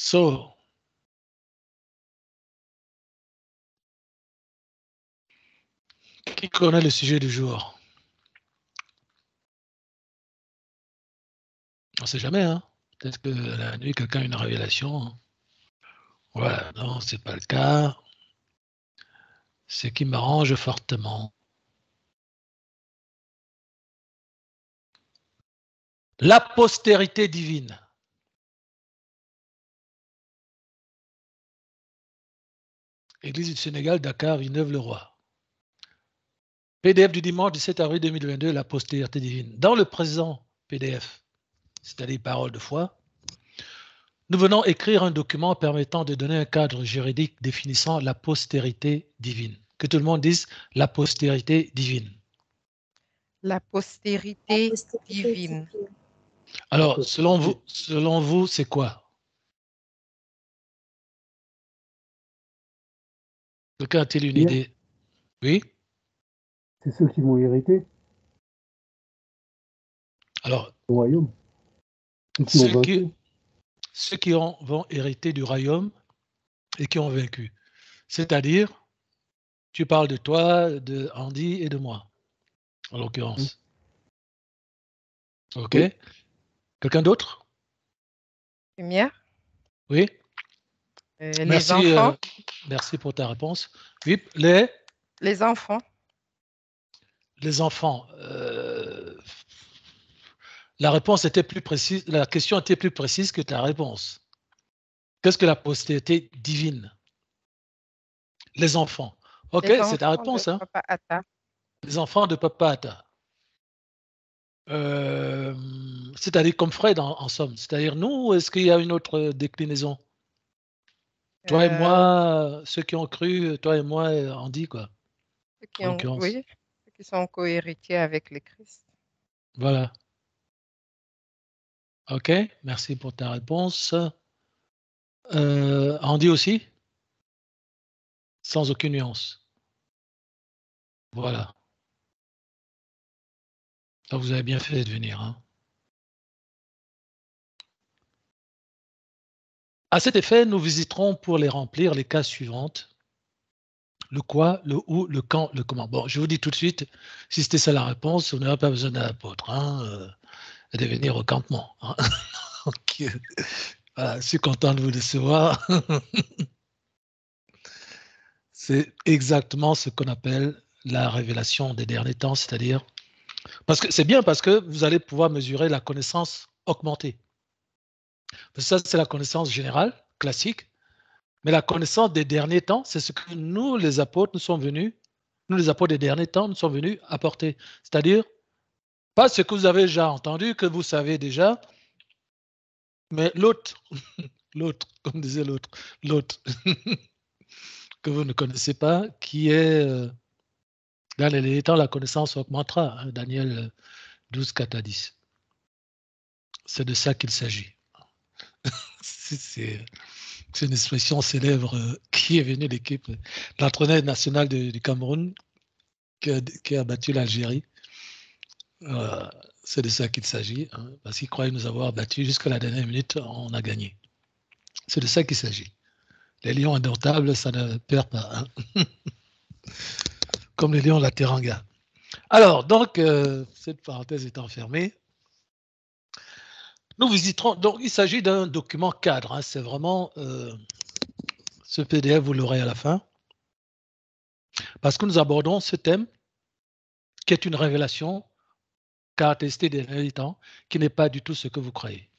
So, qui connaît le sujet du jour? On ne sait jamais, hein. Peut-être que la nuit, quelqu'un a une révélation. Voilà, non, c'est pas le cas. Ce qui m'arrange fortement. La postérité divine. Église du Sénégal, Dakar, Villeneuve-le-Roi. PDF du dimanche 17 avril 2022, la postérité divine. Dans le présent PDF, c'est-à-dire parole de foi, nous venons écrire un document permettant de donner un cadre juridique définissant la postérité divine. Que tout le monde dise la postérité divine. La postérité divine. Alors, selon vous, c'est quoi? Quelqu'un a-t-il une idée? Oui? C'est ceux qui vont hériter Alors, le royaume. Ceux qui vont hériter du royaume et qui ont vaincu. C'est-à-dire, tu parles de toi, de Andy et de moi, en l'occurrence. OK? Oui. Quelqu'un d'autre? Lumière. Oui? Les enfants. Merci pour ta réponse. Oui, les enfants. Les enfants. La réponse était plus précise, la question était plus précise que ta réponse. Qu'est-ce que la postérité divine? Les enfants. Ok, c'est ta réponse. Hein? Papa Atta. Les enfants de Papa Atta. C'est-à-dire comme Fred en somme. C'est-à-dire nous, ou est-ce qu'il y a une autre déclinaison? Toi et moi, ceux qui ont cru, toi et moi, Andy, quoi. Oui, ceux qui sont co-héritiers avec le Christ. Voilà. Ok, merci pour ta réponse. Andy aussi? Sans aucune nuance. Voilà. Ça, vous avez bien fait de venir. Hein. À cet effet, nous visiterons pour les remplir les cases suivantes. Le quoi, le où, le quand, le comment. Bon, je vous dis tout de suite, si c'était ça la réponse, vous n'aurez pas besoin d'un apôtre, hein, de venir au campement. Hein. Donc, voilà, je suis content de vous recevoir. C'est exactement ce qu'on appelle la révélation des derniers temps, c'est-à-dire, parce que c'est bien parce que vous allez pouvoir mesurer la connaissance augmentée. Parce que ça, c'est la connaissance générale, classique, mais la connaissance des derniers temps, c'est ce que nous, les apôtres, nous, les apôtres des derniers temps, nous sommes venus apporter. C'est-à-dire, pas ce que vous avez déjà entendu, que vous savez déjà, mais l'autre, comme disait l'autre, que vous ne connaissez pas, qui est dans les derniers temps, la connaissance augmentera. Hein, Daniel 12, 4 à 10. C'est de ça qu'il s'agit. C'est une expression célèbre qui est venue de l'équipe, l'entraîneur national du Cameroun qui a battu l'Algérie. C'est de ça qu'il s'agit, hein, parce qu'il croyait nous avoir battus jusqu'à la dernière minute, on a gagné. C'est de ça qu'il s'agit. Les lions indomptables, ça ne perd pas. Hein. Comme les lions de la Teranga. Alors, donc, cette parenthèse étant fermée, nous visiterons. Donc, il s'agit d'un document cadre. Hein, c'est vraiment ce PDF, vous l'aurez à la fin. Parce que nous abordons ce thème qui est une révélation caractéristique des derniers temps, qui n'est pas du tout ce que vous croyez.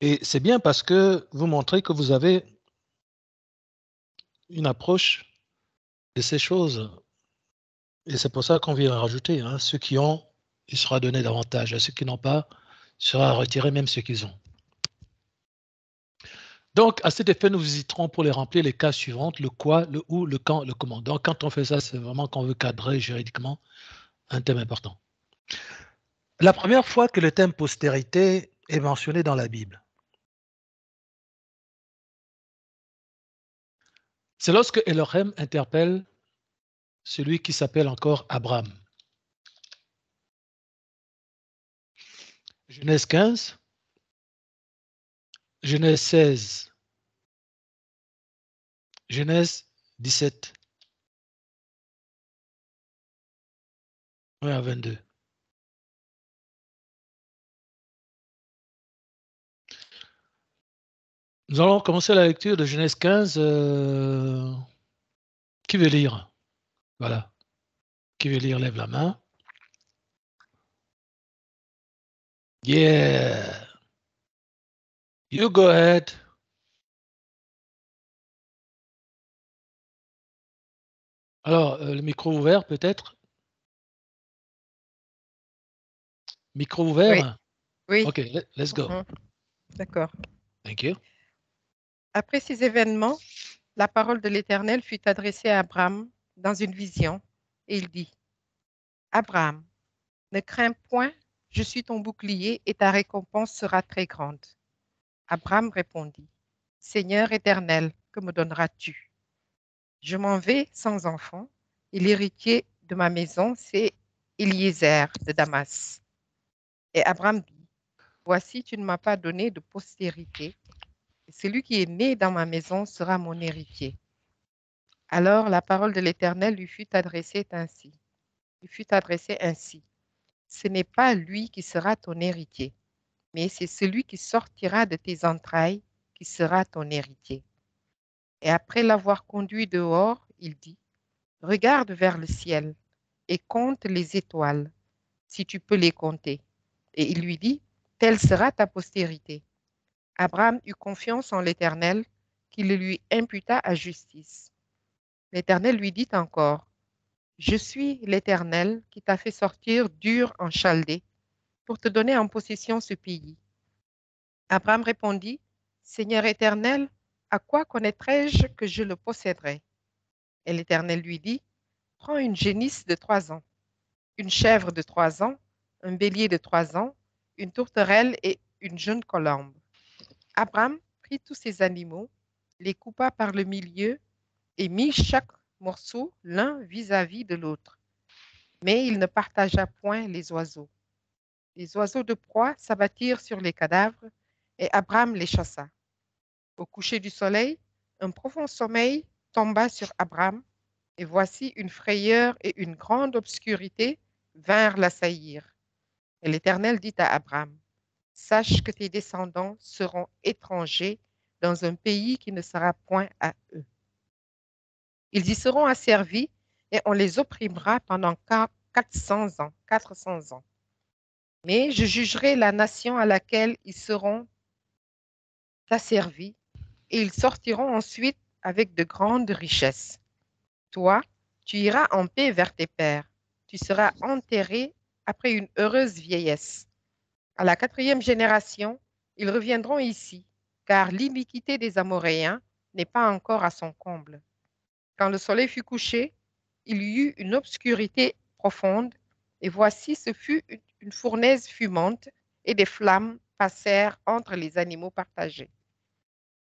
Et c'est bien parce que vous montrez que vous avez une approche de ces choses. Et c'est pour ça qu'on vient rajouter. Hein, ceux qui ont, il sera donné davantage. À ceux qui n'ont pas, il sera retiré même ce qu'ils ont. Donc, à cet effet, nous visiterons pour les remplir les cas suivants, le quoi, le où, le quand, le comment. Donc, quand on fait ça, c'est vraiment qu'on veut cadrer juridiquement un thème important. La première fois que le thème postérité est mentionné dans la Bible, c'est lorsque Elohim interpelle celui qui s'appelle encore Abraham. Genèse 15, Genèse 16. Genèse 17. 1 à 22. Nous allons commencer la lecture de Genèse 15. Qui veut lire? Voilà. Qui veut lire, lève la main. Yeah. You go ahead. Alors, le micro ouvert peut-être? Micro ouvert? Oui. OK, let's go. D'accord. Thank you. Après ces événements, la parole de l'Éternel fut adressée à Abraham dans une vision, et il dit, Abraham, ne crains point, je suis ton bouclier et ta récompense sera très grande. Abraham répondit, Seigneur éternel, que me donneras-tu? Je m'en vais sans enfant, et l'héritier de ma maison, c'est Eliezer de Damas. Et Abraham dit, voici, tu ne m'as pas donné de postérité, et celui qui est né dans ma maison sera mon héritier. Alors la parole de l'Éternel lui fut adressée ainsi. Ce n'est pas lui qui sera ton héritier, mais c'est celui qui sortira de tes entrailles qui sera ton héritier. Et après l'avoir conduit dehors, il dit, regarde vers le ciel et compte les étoiles, si tu peux les compter. Et il lui dit, telle sera ta postérité. Abraham eut confiance en l'Éternel, qui le lui imputa à justice. L'Éternel lui dit encore, je suis l'Éternel qui t'a fait sortir d'Ur en Chaldée pour te donner en possession ce pays. Abraham répondit, Seigneur éternel, à quoi connaîtrai-je que je le posséderai? Et l'Éternel lui dit, prends une génisse de 3 ans, une chèvre de 3 ans, un bélier de 3 ans, une tourterelle et une jeune colombe. Abraham prit tous ces animaux, les coupa par le milieu et mit chaque morceau l'un vis-à-vis de l'autre. Mais il ne partagea point les oiseaux. Les oiseaux de proie s'abattirent sur les cadavres et Abraham les chassa. Au coucher du soleil, un profond sommeil tomba sur Abraham et voici une frayeur et une grande obscurité vinrent l'assaillir. Et l'Éternel dit à Abraham, sache que tes descendants seront étrangers dans un pays qui ne sera point à eux. Ils y seront asservis et on les opprimera pendant 400 ans. 400 ans. Mais je jugerai la nation à laquelle ils seront asservis et ils sortiront ensuite avec de grandes richesses. Toi, tu iras en paix vers tes pères. Tu seras enterré après une heureuse vieillesse. À la 4e génération, ils reviendront ici, car l'iniquité des Amoréens n'est pas encore à son comble. Quand le soleil fut couché, il y eut une obscurité profonde, et voici ce fut une fournaise fumante, et des flammes passèrent entre les animaux partagés.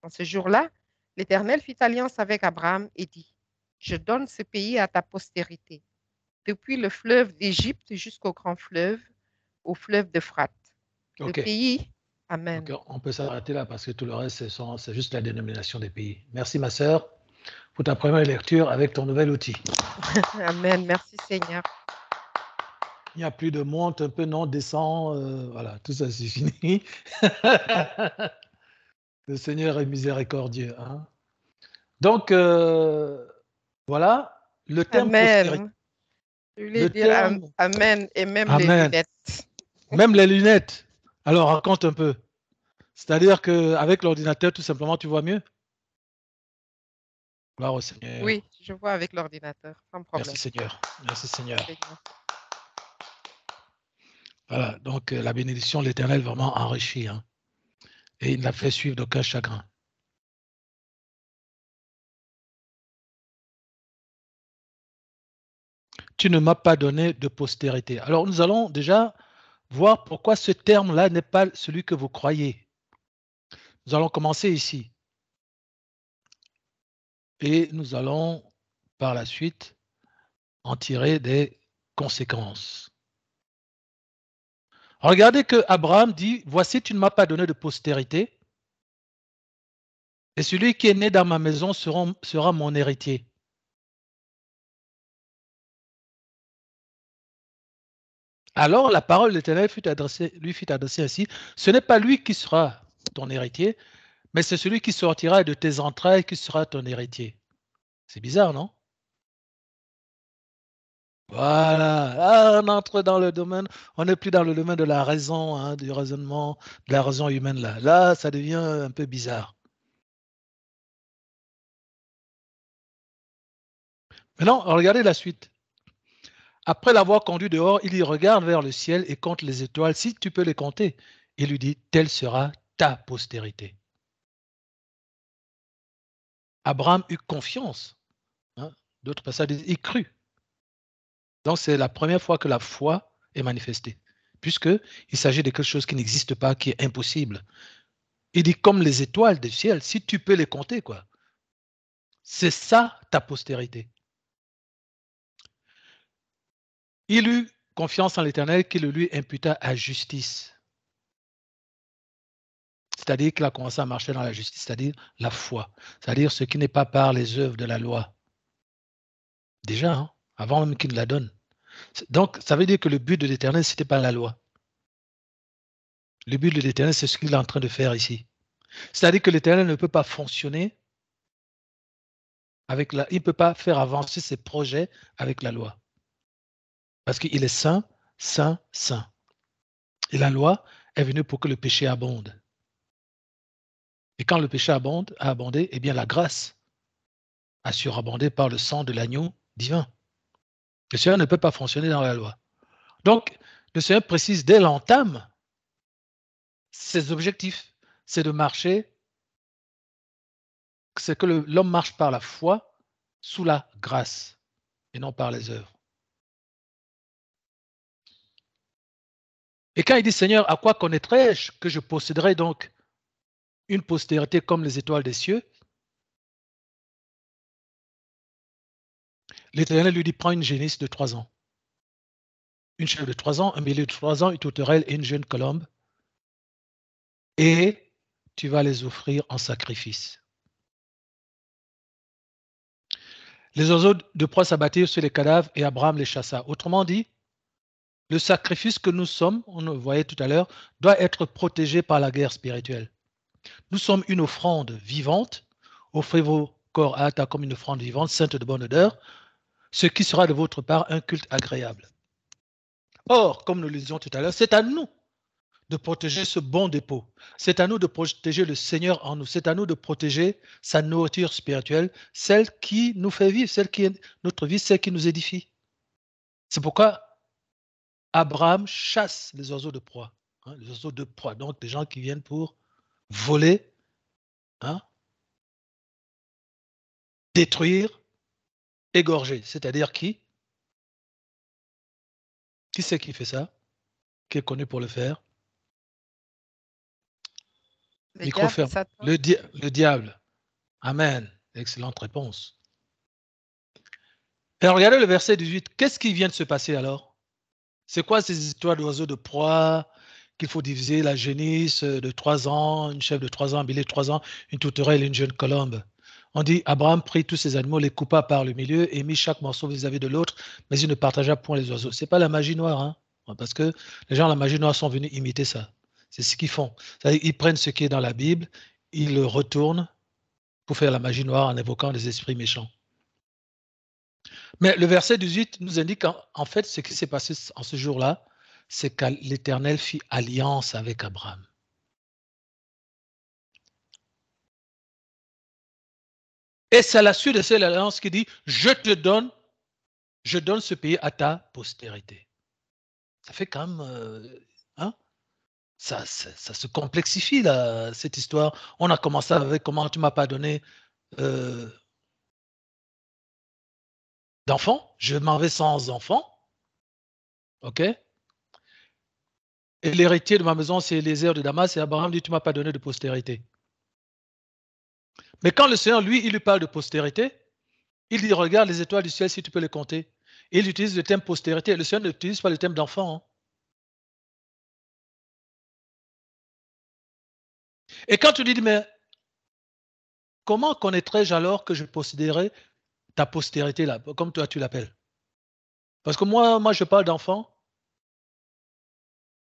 En ce jour-là, l'Éternel fit alliance avec Abraham et dit, je donne ce pays à ta postérité, depuis le fleuve d'Égypte jusqu'au grand fleuve, au fleuve d'Euphrate. Le pays, Amen. Okay. On peut s'arrêter là parce que tout le reste, c'est juste la dénomination des pays. Merci ma sœur pour ta première lecture avec ton nouvel outil. Amen, merci Seigneur. Il n'y a plus de monte, un peu non, descend, voilà, tout ça c'est fini. Le Seigneur est miséricordieux. Hein? Donc, voilà, le terme postérité. Je voulais dire Amen et même les lunettes. Même les lunettes. Alors, raconte un peu. C'est-à-dire qu'avec l'ordinateur, tout simplement, tu vois mieux? Gloire au Seigneur. Oui, je vois avec l'ordinateur, sans problème. Merci Seigneur. Merci Seigneur. Voilà, donc la bénédiction de l'Éternel vraiment enrichit. Hein, et il n'a fait suivre d'aucun chagrin. Tu ne m'as pas donné de postérité. Alors, nous allons déjà voir pourquoi ce terme-là n'est pas celui que vous croyez. Nous allons commencer ici. Et nous allons, par la suite, en tirer des conséquences. Regardez que Abraham dit, voici, tu ne m'as pas donné de postérité. Et celui qui est né dans ma maison sera mon héritier. Alors la parole de l'Éternel lui fut adressée ainsi, ce n'est pas lui qui sera ton héritier, mais c'est celui qui sortira de tes entrailles qui sera ton héritier. C'est bizarre, non? Voilà, on entre dans le domaine, on n'est plus dans le domaine de la raison, hein, du raisonnement, de la raison humaine là. Là, ça devient un peu bizarre. Maintenant, regardez la suite. Après l'avoir conduit dehors, il y regarde vers le ciel et compte les étoiles, si tu peux les compter. Il lui dit, telle sera ta postérité. Abraham eut confiance. Hein. D'autres passages disent, il crut. Donc c'est la première fois que la foi est manifestée, puisqu'il s'agit de quelque chose qui n'existe pas, qui est impossible. Il dit, comme les étoiles du ciel, si tu peux les compter, quoi. C'est ça ta postérité. Il eut confiance en l'Éternel qui le lui imputa à justice. C'est-à-dire qu'il a commencé à marcher dans la justice, c'est-à-dire la foi, c'est-à-dire ce qui n'est pas par les œuvres de la loi. Déjà, hein, avant même qu'il ne la donne. Donc, ça veut dire que le but de l'Éternel, ce n'était pas la loi. Le but de l'Éternel, c'est ce qu'il est en train de faire ici. C'est-à-dire que l'Éternel ne peut pas fonctionner avec il ne peut pas faire avancer ses projets avec la loi. Parce qu'il est saint, saint, saint. Et la loi est venue pour que le péché abonde. Et quand le péché a abondé, eh bien la grâce a surabondé par le sang de l'agneau divin. Le Seigneur ne peut pas fonctionner dans la loi. Donc, le Seigneur précise dès l'entame ses objectifs. C'est de marcher, c'est que l'homme marche par la foi sous la grâce et non par les œuvres. Et quand il dit Seigneur, à quoi connaîtrai-je que je posséderai donc une postérité comme les étoiles des cieux? L'Éternel lui dit prends une génisse de 3 ans, une chèvre de 3 ans, un bélier de 3 ans, une tourterelle et une jeune colombe, et tu vas les offrir en sacrifice. Les oiseaux de proie s'abattirent sur les cadavres et Abraham les chassa. Autrement dit, le sacrifice que nous sommes, on le voyait tout à l'heure, doit être protégé par la guerre spirituelle. Nous sommes une offrande vivante. Offrez vos corps à Ata comme une offrande vivante, sainte de bonne odeur, ce qui sera de votre part un culte agréable. Or, comme nous le disions tout à l'heure, c'est à nous de protéger ce bon dépôt. C'est à nous de protéger le Seigneur en nous. C'est à nous de protéger sa nourriture spirituelle, celle qui nous fait vivre, celle qui est notre vie, celle qui nous édifie. C'est pourquoi Abraham chasse les oiseaux de proie. Hein, les oiseaux de proie, donc des gens qui viennent pour voler, hein, détruire, égorger. C'est-à-dire qui? Qui c'est qui fait ça? Qui est connu pour le faire? Microferme. Le diable. Amen. Excellente réponse. Et regardez le verset 18. Qu'est-ce qui vient de se passer alors? C'est quoi ces histoires d'oiseaux de proie qu'il faut diviser la génisse de 3 ans, une chèvre de 3 ans, un bélier de 3 ans, une tourterelle et une jeune colombe? On dit, Abraham prit tous ces animaux, les coupa par le milieu et mit chaque morceau vis-à-vis de l'autre, mais il ne partagea point les oiseaux. Ce n'est pas la magie noire, hein, parce que les gens de la magie noire sont venus imiter ça. C'est ce qu'ils font. Ils prennent ce qui est dans la Bible, ils le retournent pour faire la magie noire en évoquant des esprits méchants. Mais le verset 18 nous indique en fait ce qui s'est passé en ce jour-là, c'est que l'Éternel fit alliance avec Abraham. Et c'est à la suite de cette alliance qui dit, je donne ce pays à ta postérité. Ça fait quand même, hein, ça se complexifie là, cette histoire. On a commencé avec comment tu m'as pas donné d'enfants, je m'en vais sans enfants, ok? Et l'héritier de ma maison, c'est Élézer de Damas, et Abraham dit, tu m'as pas donné de postérité. Mais quand le Seigneur, lui, il lui parle de postérité, il dit, regarde les étoiles du ciel si tu peux les compter. Et il utilise le thème postérité. Le Seigneur n'utilise pas le thème d'enfant. Hein. Et quand tu dis, mais comment connaîtrais-je alors que je posséderai ta postérité, là, comme toi tu l'appelles? Parce que moi, je parle d'enfant,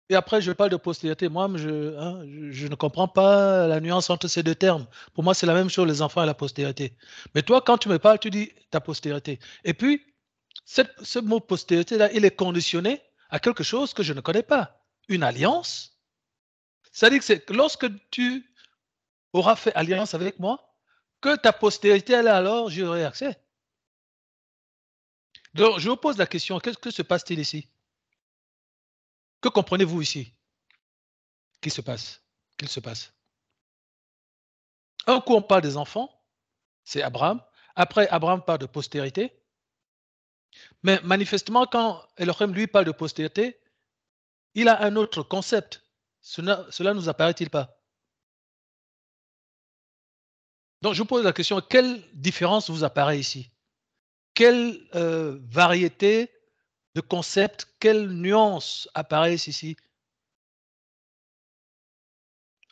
et après, je parle de postérité. Moi, je ne comprends pas la nuance entre ces deux termes. Pour moi, c'est la même chose, les enfants et la postérité. Mais toi, quand tu me parles, tu dis ta postérité. Et puis, ce mot postérité-là, il est conditionné à quelque chose que je ne connais pas. Une alliance. C'est-à-dire que c'est lorsque tu auras fait alliance avec moi, que ta postérité, elle, alors, j'y aurai accès. Donc, je vous pose la question, qu'est-ce que se passe-t-il ici? Que comprenez-vous ici? Qu'il se passe? Qu'il se passe? Un coup, on parle des enfants, c'est Abraham. Après, Abraham parle de postérité. Mais manifestement, quand Elohim, lui, parle de postérité, il a un autre concept. Cela nous apparaît-il pas? Donc, je vous pose la question, quelle différence vous apparaît ici? Quelle variété de concepts, quelle nuance apparaissent ici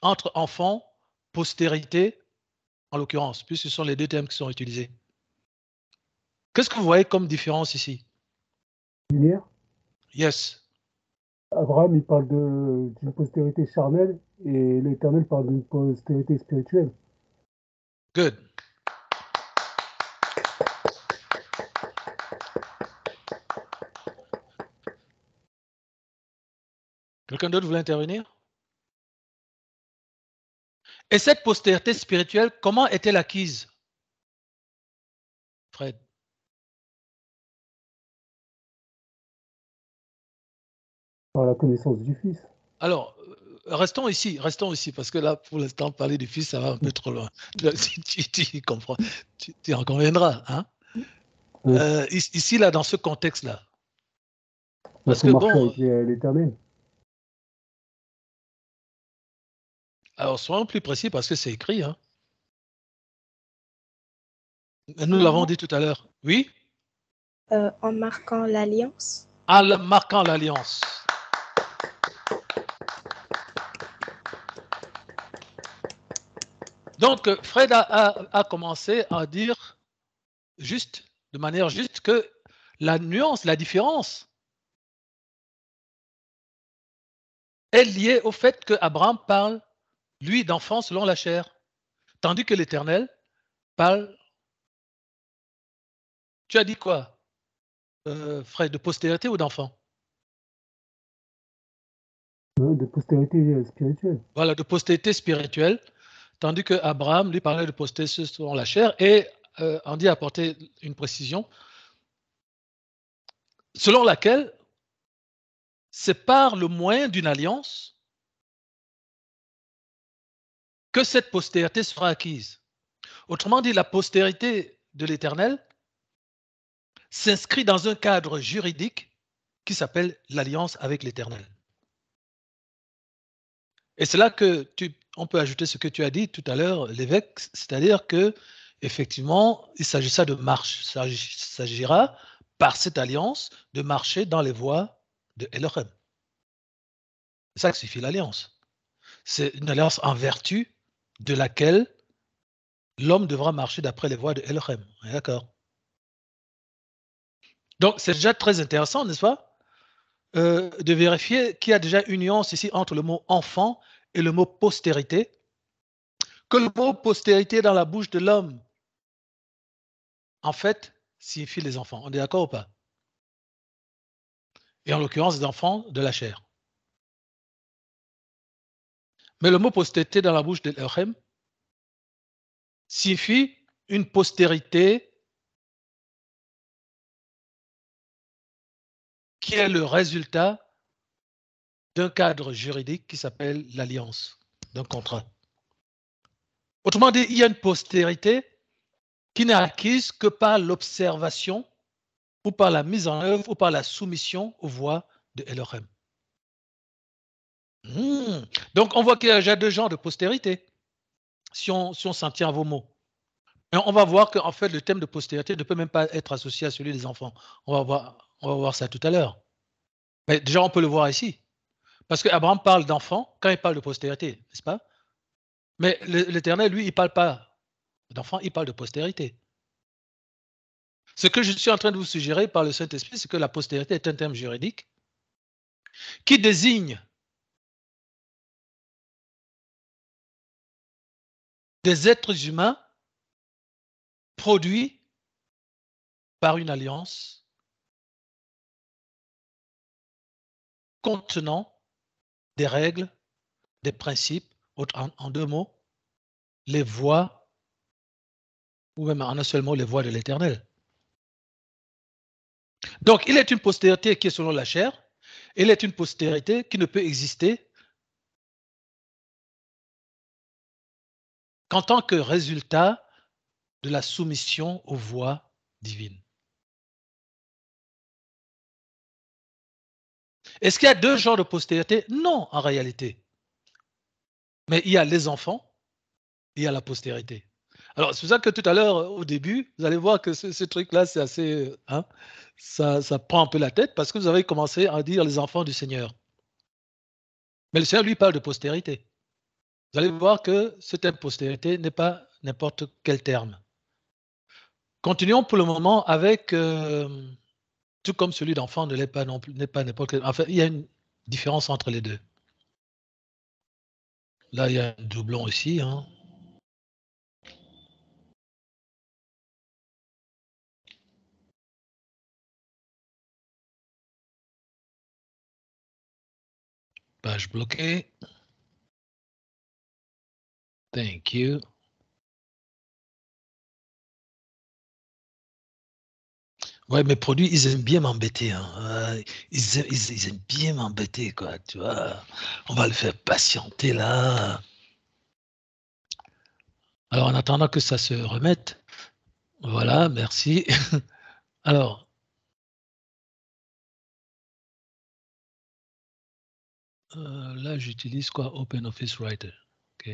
entre enfant, postérité, en l'occurrence, puisque ce sont les deux termes qui sont utilisés. Qu'est-ce que vous voyez comme différence ici? Lumière. Yes. Abraham, il parle d'une postérité charnelle et l'Éternel parle d'une postérité spirituelle. Good. Quelqu'un d'autre voulait intervenir? Et cette postérité spirituelle, comment est-elle acquise? Fred. Par la connaissance du Fils. Alors, restons ici, parce que là, pour l'instant, parler du Fils, ça va un peu trop loin. Tu comprends, tu en conviendras. Hein? Ici, là, dans ce contexte-là. Parce Il faut que marcher bon, avec l'Éternel. alors soyons plus précis parce que c'est écrit. Hein? Nous l'avons dit tout à l'heure. Oui? En marquant l'alliance. En marquant l'alliance. Donc, Fred a commencé à dire de manière juste, que la nuance, la différence est liée au fait que Abraham parle, lui, d'enfant selon la chair, tandis que l'Éternel parle. Tu as dit quoi, Fred, de postérité ou d'enfant? De postérité spirituelle. Voilà, de postérité spirituelle, tandis que Abraham, lui, parlait de postérité selon la chair, et Andy a apporté une précision, selon laquelle c'est par le moyen d'une alliance que cette postérité sera acquise. Autrement dit, la postérité de l'Éternel s'inscrit dans un cadre juridique qui s'appelle l'alliance avec l'Éternel. Et c'est là que on peut ajouter ce que tu as dit tout à l'heure, l'évêque, c'est-à-dire que effectivement, il s'agissait de marche. Il s'agira, par cette alliance, de marcher dans les voies de Elohim. C'est ça que signifie l'alliance. C'est une alliance en vertu de laquelle l'homme devra marcher d'après les voies de Elohim. D'accord? Donc, c'est déjà très intéressant, n'est-ce pas, de vérifier qu'il y a déjà une nuance ici entre le mot enfant et le mot postérité, que le mot postérité dans la bouche de l'homme, en fait, signifie les enfants. On est d'accord ou pas? Et en l'occurrence, les enfants de la chair. Mais le mot postérité dans la bouche de l'Elohim signifie une postérité qui est le résultat d'un cadre juridique qui s'appelle l'alliance, d'un contrat. Autrement dit, il y a une postérité qui n'est acquise que par l'observation ou par la mise en œuvre ou par la soumission aux voies de Elohim. Donc, on voit qu'il y a déjà deux genres de postérité, si on s'en tient à vos mots. Et on va voir qu'en fait, le thème de postérité ne peut même pas être associé à celui des enfants. On va voir ça tout à l'heure. Mais déjà, on peut le voir ici. Parce qu'Abraham parle d'enfant quand il parle de postérité, n'est-ce pas? Mais l'Éternel, lui, il ne parle pas d'enfant, il parle de postérité. Ce que je suis en train de vous suggérer par le Saint-Esprit, c'est que la postérité est un terme juridique qui désigne des êtres humains produits par une alliance contenant des règles, des principes, en deux mots, les voies, ou même en un seul mot, les voies de l'Éternel. Donc, il est une postérité qui est selon la chair, il est une postérité qui ne peut exister qu'en tant que résultat de la soumission aux voies divines. Est-ce qu'il y a deux genres de postérité? Non, en réalité. Mais il y a les enfants et il y a la postérité. Alors, c'est pour ça que tout à l'heure, au début, vous allez voir que ce truc-là, c'est assez... Hein, ça prend un peu la tête parce que vous avez commencé à dire les enfants du Seigneur. Mais le Seigneur, lui, parle de postérité. Vous allez voir que ce terme postérité n'est pas n'importe quel terme. Continuons pour le moment avec, tout comme celui d'enfant ne l'est pas non plus, n'est pas n'importe quel. Enfin, il y a une différence entre les deux. Là, il y a un doublon aussi. Hein. Page bloquée. Thank you. Ouais, mes produits, ils aiment bien m'embêter. Hein. Ils aiment bien m'embêter, quoi. Tu vois, on va le faire patienter là. Alors, en attendant que ça se remette, voilà, merci. Alors, là, j'utilise quoi? OpenOffice Writer. OK.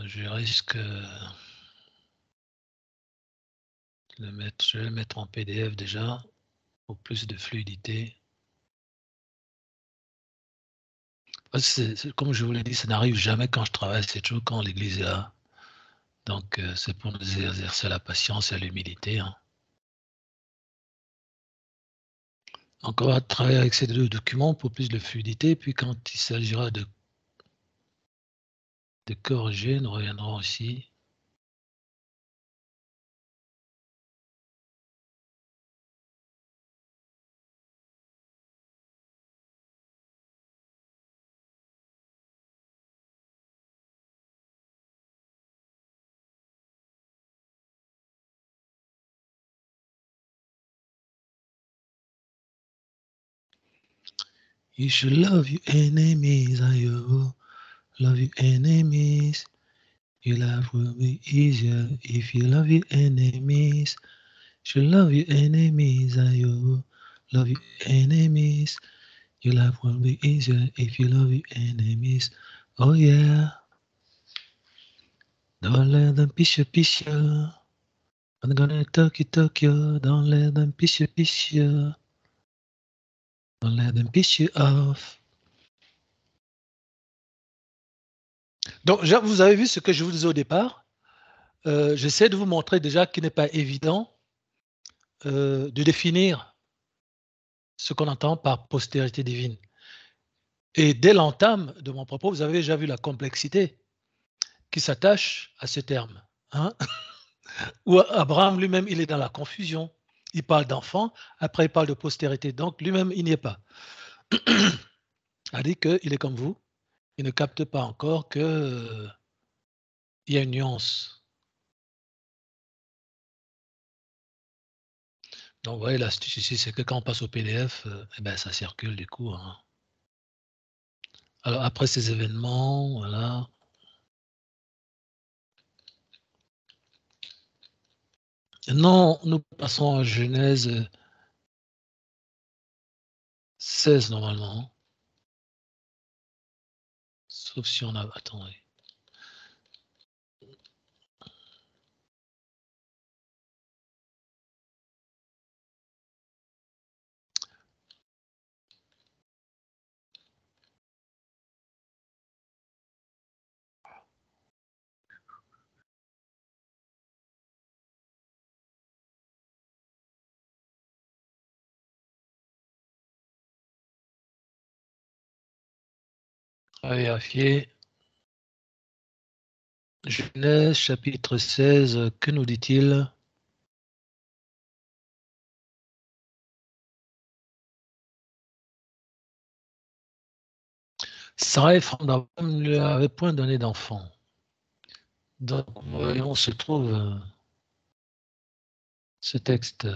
Je risque de je vais le mettre en PDF déjà pour plus de fluidité. Comme je vous l'ai dit, ça n'arrive jamais quand je travaille, c'est toujours quand l'église est là. Donc, c'est pour nous exercer la patience et l'humilité. Hein. Donc, on va travailler avec ces deux documents pour plus de fluidité. Puis, quand il s'agira de corriger, nous reviendrons aussi. You should love your enemies, ayo. Love your enemies. Your life will be easier if you love your enemies. You should love your enemies, ayo. Love your enemies. Your life will be easier if you love your enemies. Oh yeah. Don't let them piss you. I'm gonna talk you. Don't let them piss you. Don't let them piss you off. Donc, vous avez vu ce que je vous disais au départ. J'essaie de vous montrer déjà qu'il n'est pas évident de définir ce qu'on entend par postérité divine. Et dès l'entame de mon propos, vous avez déjà vu la complexité qui s'attache à ce terme. Hein? Où Abraham lui-même, il est dans la confusion. Il parle d'enfant, après il parle de postérité. Donc lui-même, il n'y est pas. Il dit qu'il est comme vous. Il ne capte pas encore qu'il y a une nuance. Donc vous voyez, l'astuce ici, c'est que quand on passe au PDF, eh ben, ça circule du coup. Hein. Alors après ces événements, voilà. Non, nous passons à Genèse 16 normalement. Sauf si on a... Attendez. On va vérifier. Genèse chapitre 16, que nous dit-il? Sarai, femme d'Abraham, ne lui avait point donné d'enfant. Donc, voyons, se trouve ce texte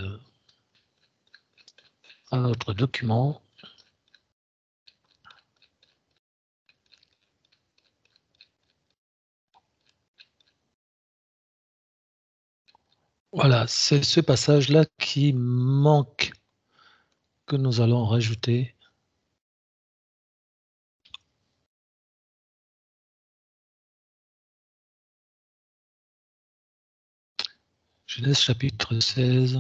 dans notre document. Voilà, c'est ce passage-là qui manque, que nous allons rajouter. Genèse chapitre 16.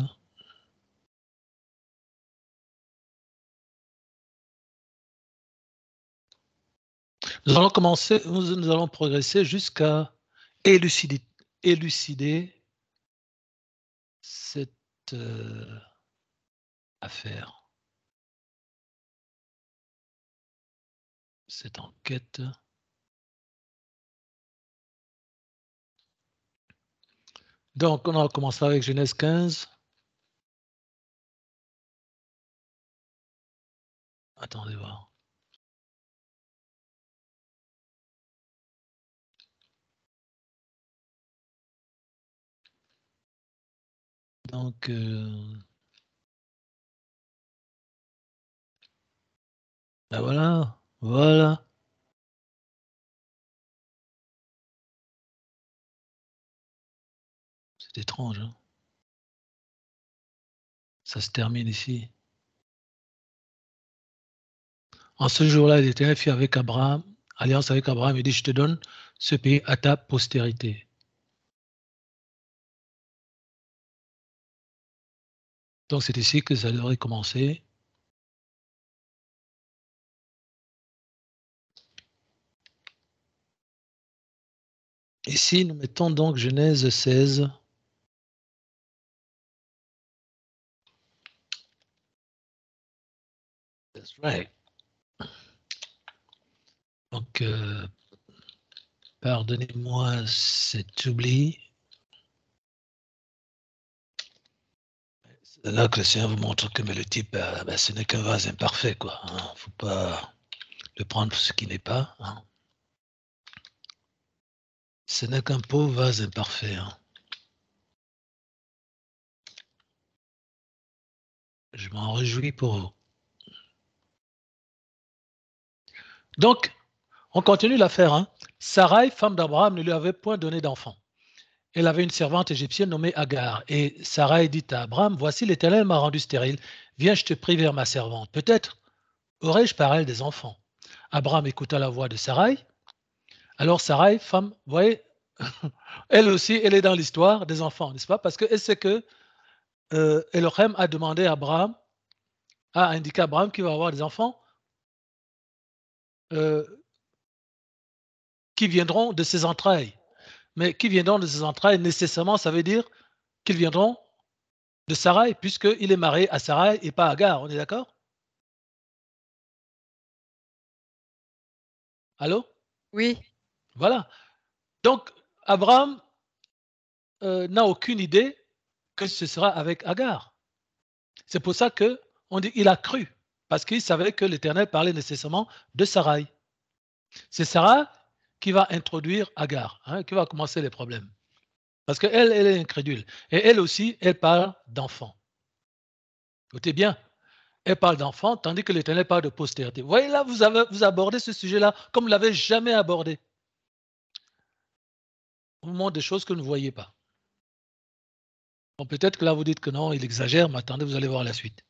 Nous allons commencer, nous allons progresser jusqu'à élucider cette affaire, cette enquête. Donc, on va commencer avec Genèse 15. Attendez voir. Donc, ben voilà, voilà. C'est étrange, hein? Ça se termine ici. En ce jour-là, l'Éternel fit avec Abraham, alliance avec Abraham, il dit, je te donne ce pays à ta postérité. Donc, c'est ici que ça devrait commencer. Ici, nous mettons donc Genèse 16. That's right. Donc, pardonnez-moi cet oubli. C'est là que le Seigneur vous montre que mais le type, ce n'est qu'un vase imparfait, quoi. Il ne faut pas le prendre pour ce qui n'est pas. Hein. Ce n'est qu'un pauvre vase imparfait. Hein. Je m'en réjouis pour vous. Donc, on continue l'affaire. Hein. Sarai, femme d'Abraham, ne lui avait point donné d'enfant. Elle avait une servante égyptienne nommée Agar. Et Sarai dit à Abraham, voici l'Éternel m'a rendu stérile. Viens, je te prie vers ma servante. Peut-être aurais-je par elle des enfants. Abraham écouta la voix de Sarai. Alors Sarai, femme, vous voyez, elle aussi, elle est dans l'histoire des enfants, n'est-ce pas? Parce qu'elle sait que Elohim a demandé à Abraham, a indiqué à Abraham qu'il va avoir des enfants qui viendront de ses entrailles. Mais qui viendront de ses entrailles, nécessairement, ça veut dire qu'ils viendront de Sarai, puisqu'il est marié à Sarai et pas à Agar, on est d'accord? Allô? Oui, Voilà. Donc, Abraham n'a aucune idée que ce sera avec Agar. C'est pour ça qu'on dit qu'il a cru, parce qu'il savait que l'Éternel parlait nécessairement de Sarai. C'est Sarah qui va introduire Agar, hein, qui va commencer les problèmes. Parce qu'elle, elle est incrédule. Et elle aussi, elle parle d'enfants. Écoutez bien, elle parle d'enfants, tandis que l'Éternel parle de postérité. Vous voyez là, vous abordez ce sujet-là comme vous ne l'avez jamais abordé. On vous montre des choses que vous ne voyez pas. Bon, peut-être que là, vous dites que non, il exagère, mais attendez, vous allez voir la suite.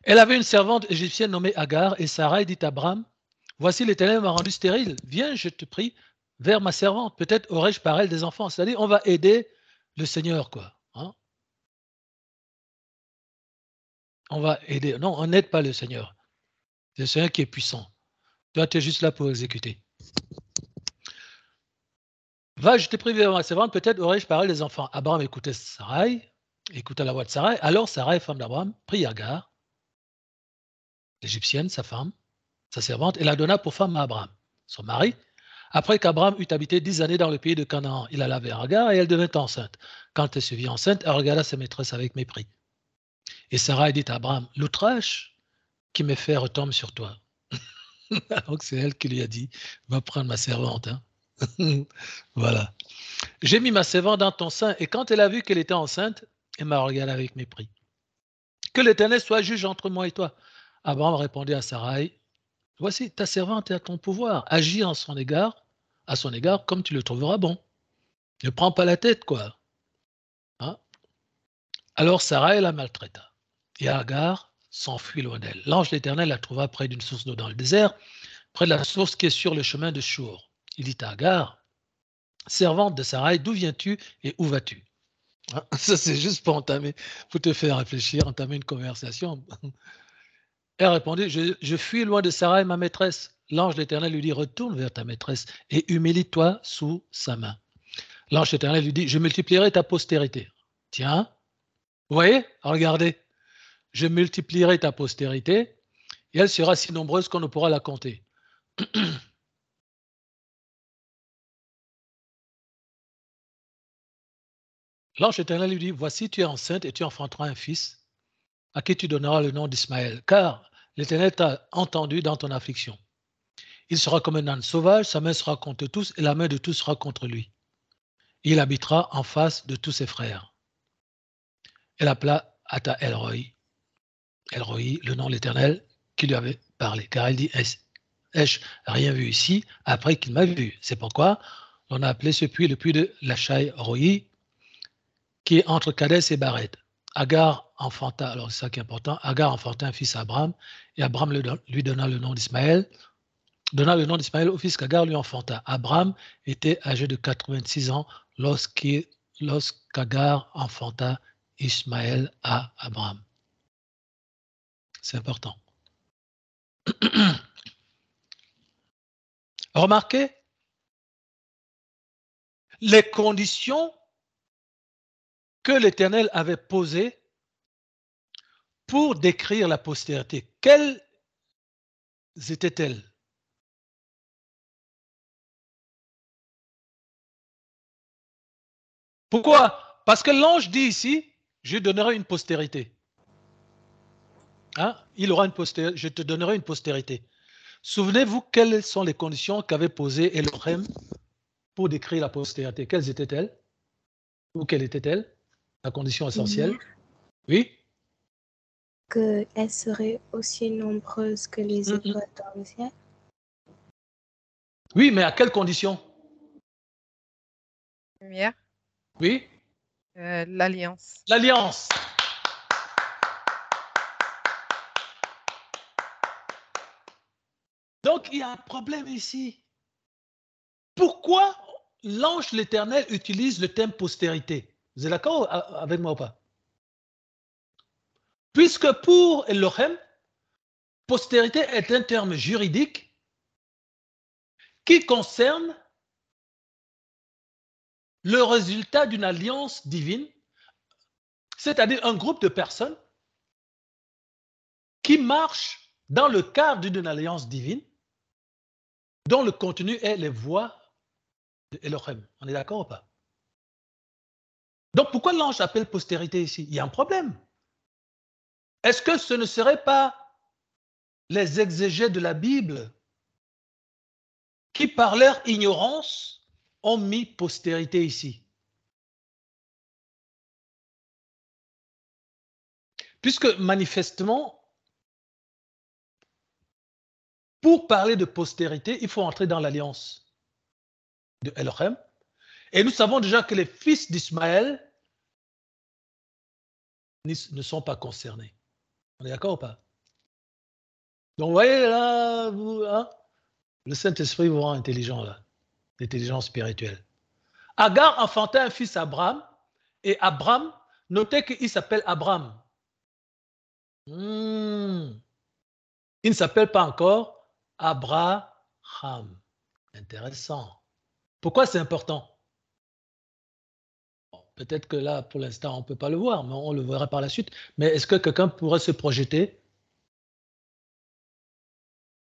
Elle avait une servante égyptienne nommée Agar, et Sarai dit à Abraham, voici l'Éternel m'a rendu stérile, viens, je te prie, vers ma servante, peut-être aurais-je par elle des enfants. C'est-à-dire, on va aider le Seigneur, quoi. Hein? On va aider. Non, on n'aide pas le Seigneur. C'est le Seigneur qui est puissant. Toi, tu es juste là pour exécuter. Va, je te prie vers ma servante, peut-être aurais-je par elle des enfants. Abraham écoutait Sarai, écouta la voix de Sarai. Alors Sarai, femme d'Abraham, prit Agar, l'Égyptienne, sa femme, sa servante, et la donna pour femme à Abraham, son mari. Après qu'Abraham eut habité 10 années dans le pays de Canaan, il alla vers Agar et elle devint enceinte. Quand elle se vit enceinte, elle regarda sa maîtresse avec mépris. Et Sarah dit à Abraham, l'outrage qui m'est fait retombe sur toi. Donc c'est elle qui lui a dit, va prendre ma servante. Hein. Voilà. J'ai mis ma servante dans ton sein, et quand elle a vu qu'elle était enceinte, elle m'a regardé avec mépris. Que l'Éternel soit juge entre moi et toi. Abraham répondit à Sarai, voici, ta servante est à ton pouvoir. Agis à son égard comme tu le trouveras bon. Ne prends pas la tête, quoi. Hein? Alors Sarai la maltraita. Et Agar s'enfuit loin d'elle. L'ange de l'Éternel la trouva près d'une source d'eau dans le désert, près de la source qui est sur le chemin de Shur. Il dit à Agar, servante de Sarai, d'où viens-tu et où vas-tu? Ça, c'est juste pour te faire réfléchir, entamer une conversation. Elle répondit, je fuis loin de Sarai, ma maîtresse. L'ange de l'Éternel lui dit, retourne vers ta maîtresse et humilie-toi sous sa main. L'ange de l'Éternel lui dit, je multiplierai ta postérité. Tiens, vous voyez, regardez, je multiplierai ta postérité et elle sera si nombreuse qu'on ne pourra la compter. L'ange éternel lui dit, voici, tu es enceinte et tu enfanteras un fils à qui tu donneras le nom d'Ismaël, car l'Éternel t'a entendu dans ton affliction. Il sera comme un âne sauvage, sa main sera contre tous et la main de tous sera contre lui. Il habitera en face de tous ses frères. Elle appela Ata Elroi, le nom de l'Éternel qui lui avait parlé, car elle dit, ai-je rien vu ici après qu'il m'a vu? C'est pourquoi on a appelé ce puits le puits de Lachai Roi, qui est entre Kadès et Bared. Agar enfanta, alors c'est ça qui est important, Agar enfanta un fils à Abraham, et Abraham lui donna le nom d'Ismaël, au fils qu'Agar lui enfanta. Abraham était âgé de 86 ans lorsqu'Agar enfanta Ismaël à Abraham. C'est important. Remarquez les conditions que l'Éternel avait posées pour décrire la postérité. Quelles étaient-elles? Pourquoi? Parce que l'ange dit ici, je donnerai une postérité. Hein? Je te donnerai une postérité. Souvenez-vous quelles sont les conditions qu'avait posées Elohim pour décrire la postérité. Quelles étaient-elles? Ou quelle était-elle? La condition essentielle? Oui? Qu'elle serait aussi nombreuse que les étoiles dans le ciel. Oui, mais à quelles conditions? Lumière. Oui? L'alliance. L'alliance. Donc, il y a un problème ici. Pourquoi l'ange de l'Éternel utilise le terme postérité? Vous êtes d'accord avec moi ou pas? Puisque pour Elohim, postérité est un terme juridique qui concerne le résultat d'une alliance divine, c'est-à-dire un groupe de personnes qui marchent dans le cadre d'une alliance divine dont le contenu est les voies de Elohim. On est d'accord ou pas? Donc pourquoi l'ange appelle postérité ici? Il y a un problème. Est-ce que ce ne serait pas les exégètes de la Bible qui, par leur ignorance, ont mis postérité ici? Puisque manifestement, pour parler de postérité, il faut entrer dans l'alliance de Elohim. Et nous savons déjà que les fils d'Ismaël ne sont pas concernés. On est d'accord ou pas? Donc, vous voyez là, hein, le Saint-Esprit vous rend intelligent là, l'intelligence spirituelle. Agar enfanta un fils à Abraham, et Abraham, notez qu'il s'appelle Abraham. Il ne s'appelle pas encore Abraham. Intéressant. Pourquoi c'est important? Bon, peut-être que là, pour l'instant, on ne peut pas le voir, mais on le verra par la suite. Mais est-ce que quelqu'un pourrait se projeter?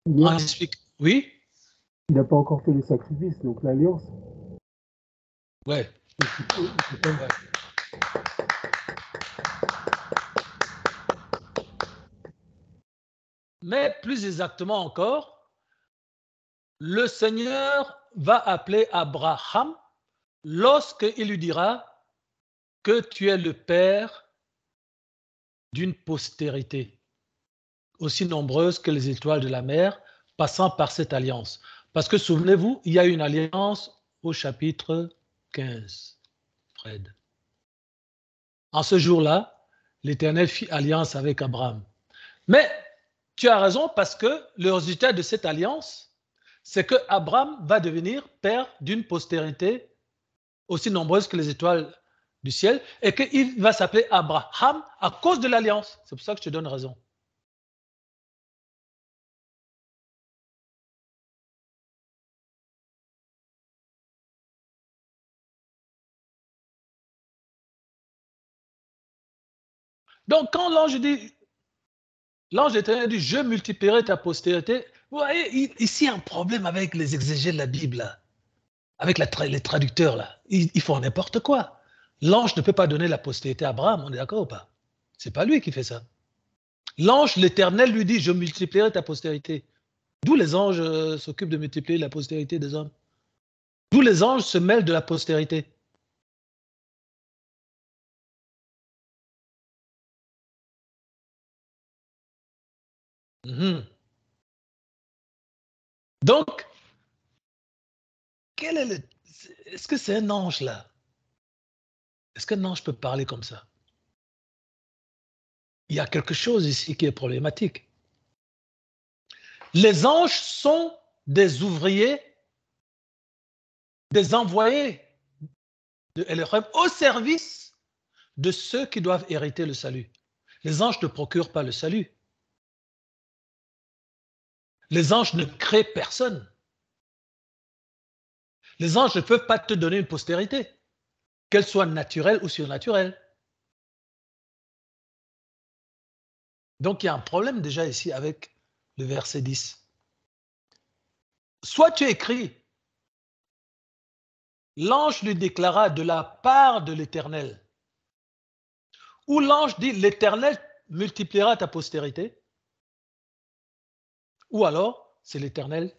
On explique. Oui? Il n'a pas encore fait les sacrifices, donc l'alliance. Ouais. Ouais. Mais plus exactement encore, le Seigneur va appeler Abraham lorsqu'il lui dira que tu es le père d'une postérité aussi nombreuse que les étoiles de la mer, passant par cette alliance. Parce que souvenez-vous, il y a une alliance au chapitre 15, Fred. En ce jour-là, l'Éternel fit alliance avec Abraham. Mais tu as raison parce que le résultat de cette alliance, c'est que Abraham va devenir père d'une postérité aussi nombreuse que les étoiles du ciel et qu'il va s'appeler Abraham à cause de l'alliance. C'est pour ça que je te donne raison. Donc quand l'ange éternel dit, je multiplierai ta postérité, vous voyez, ici il y a un problème avec les exégètes de la Bible, là, avec les traducteurs, là. Ils font n'importe quoi. L'ange ne peut pas donner la postérité à Abraham, on est d'accord ou pas? C'est pas lui qui fait ça. L'ange, l'Éternel lui dit, je multiplierai ta postérité. D'où les anges s'occupent de multiplier la postérité des hommes. D'où les anges se mêlent de la postérité. Donc, est-ce que c'est un ange là? Est-ce qu'un ange peut parler comme ça? Il y a quelque chose ici qui est problématique. Les anges sont des ouvriers, des envoyés de Elohim au service de ceux qui doivent hériter le salut. Les anges ne procurent pas le salut. Les anges ne créent personne. Les anges ne peuvent pas te donner une postérité, qu'elle soit naturelle ou surnaturelle. Donc il y a un problème déjà ici avec le verset 10. Soit tu écris, l'ange lui déclara de la part de l'Éternel, ou l'ange dit, l'Éternel multipliera ta postérité, ou alors c'est l'Éternel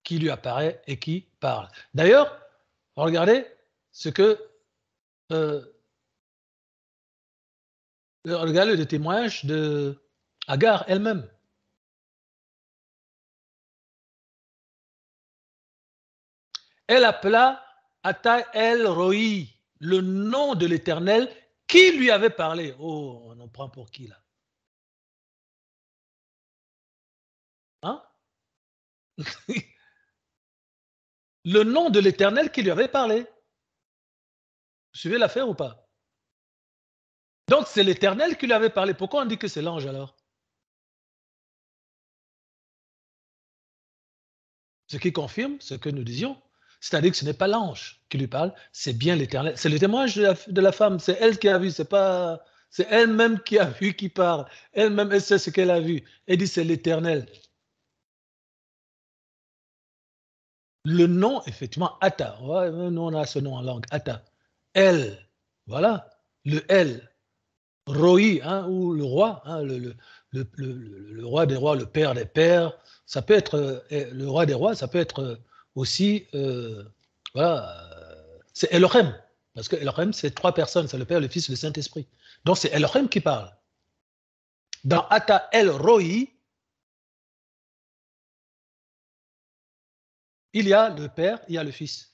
qui lui apparaît et qui parle. D'ailleurs, regardez ce que regardez le témoignage de Agar elle-même. Elle appela Ata El Roi, le nom de l'Éternel qui lui avait parlé. Oh, on en prend pour qui là? Hein? Le nom de l'Éternel qui lui avait parlé. Vous suivez l'affaire ou pas? Donc c'est l'Éternel qui lui avait parlé. Pourquoi on dit que c'est l'ange alors? Ce qui confirme ce que nous disions. C'est-à-dire que ce n'est pas l'ange qui lui parle, c'est bien l'Éternel. C'est le témoignage de la femme, c'est elle qui a vu, c'est elle-même qui a vu qui parle. Elle-même, elle sait ce qu'elle a vu. Elle dit c'est l'Éternel. Le nom, effectivement, Atta. Ouais, nous, on a ce nom en langue, Atta. Elle, voilà, le elle. Roi, hein, ou le roi, hein, le roi des rois, le père des pères. Ça peut être le roi des rois, ça peut être aussi, voilà, c'est Elohim. Parce que Elohim, c'est trois personnes, c'est le Père, le Fils et le Saint-Esprit. Donc c'est Elohim qui parle. Dans Atta El Roi, il y a le Père, il y a le Fils.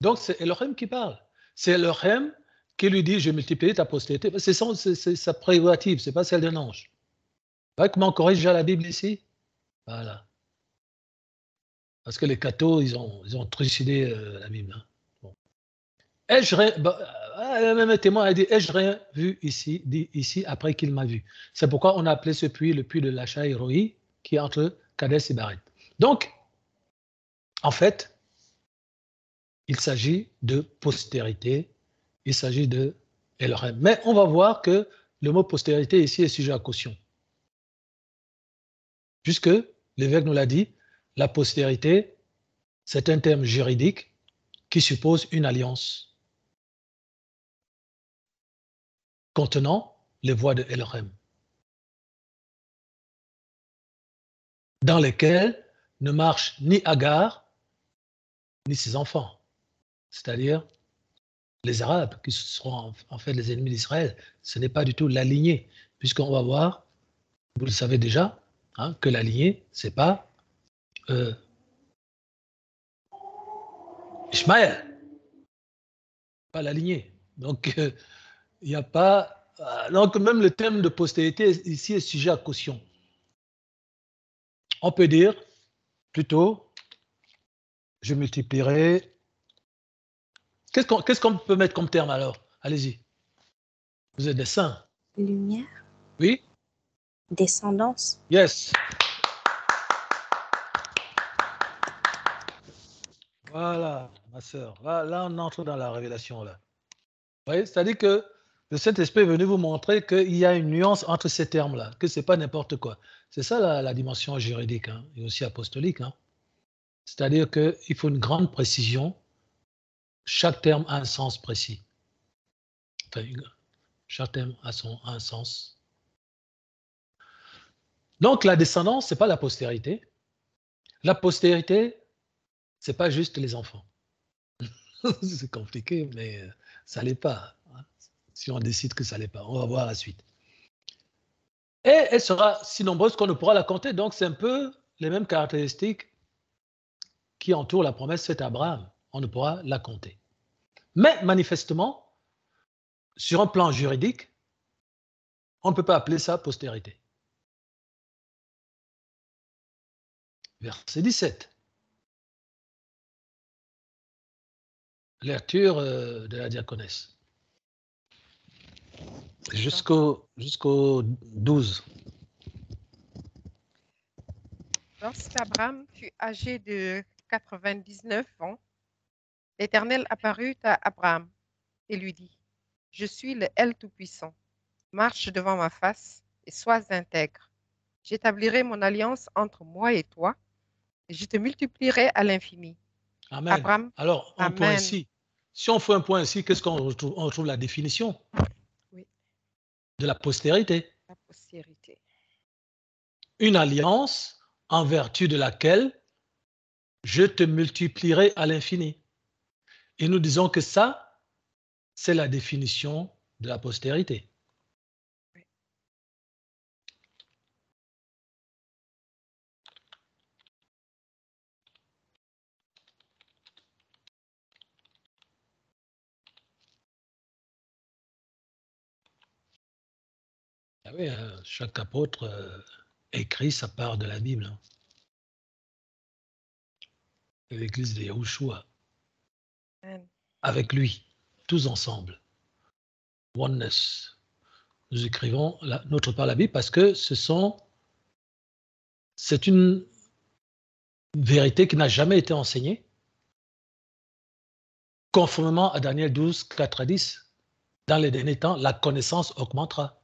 Donc c'est Elohim qui parle. C'est Elohim qui lui dit, je multiplie ta postérité. C'est sa prérogative, ce n'est pas celle d'un ange. Vous voyez comment on corrige déjà la Bible ici? Voilà. Parce que les cathos, ils ont trucidé la Bible. Hein. Bon. Ai-je rien, même témoin a dit, ai-je rien vu ici, dit ici, après qu'il m'a vu. C'est pourquoi on a appelé ce puits le puits de l'Achai Roi, qui est entre Kadès et Baret. Donc, en fait, il s'agit de postérité, il s'agit de Elorem. Mais on va voir que le mot postérité ici est sujet à caution. Puisque l'évêque nous l'a dit, la postérité, c'est un terme juridique qui suppose une alliance contenant les voies de Elorem, dans lesquelles ne marchent ni Agar, ni ses enfants, c'est-à-dire les Arabes, qui seront en fait les ennemis d'Israël. Ce n'est pas du tout la lignée, puisqu'on va voir, vous le savez déjà, hein, que la lignée, ce n'est pas Ishmaël, pas la lignée. Donc, il n'y a pas... donc, même le terme de postérité ici est sujet à caution. On peut dire, plutôt, je multiplierai... Qu'est-ce qu'on peut mettre comme terme alors? Allez-y. Vous êtes des saints. Lumière. Oui? Descendance. Yes. Voilà, ma sœur. Là, on entre dans la révélation. Là. Vous voyez, c'est-à-dire que le Saint-Esprit est venu vous montrer qu'il y a une nuance entre ces termes-là, que ce n'est pas n'importe quoi. C'est ça la dimension juridique, hein, et aussi apostolique. Hein. C'est-à-dire qu'il faut une grande précision. Chaque terme a un sens précis. Enfin, chaque terme a un sens. Donc, la descendance, ce n'est pas la postérité. La postérité, ce n'est pas juste les enfants. C'est compliqué, mais ça ne l'est pas. Hein, si on décide que ça ne l'est pas. On va voir la suite. Et elle sera si nombreuse qu'on ne pourra la compter. Donc, c'est un peu les mêmes caractéristiques qui entourent la promesse faite à Abraham. On ne pourra la compter. Mais manifestement, sur un plan juridique, on ne peut pas appeler ça postérité. Verset 17. Lecture de la diaconesse. Jusqu'au 12. Lorsqu'Abraham fut âgé de 99 ans, l'Éternel apparut à Abraham et lui dit, « Je suis le El Tout-Puissant. Marche devant ma face et sois intègre. J'établirai mon alliance entre moi et toi et je te multiplierai à l'infini. » Amen. Abraham, alors, un Amen. point ici. Si on fait un point ici, qu'est-ce qu'on retrouve? On retrouve la définition de la postérité. La postérité. Une alliance en vertu de laquelle je te multiplierai à l'infini. Et nous disons que ça, c'est la définition de la postérité. Ah oui, chaque apôtre écrit sa part de la Bible. Hein. L'église de Yahushua. Avec lui, tous ensemble. Oneness. Nous écrivons notre part de la Bible parce que c'est une vérité qui n'a jamais été enseignée. Conformément à Daniel 12, 4 à 10, dans les derniers temps, la connaissance augmentera.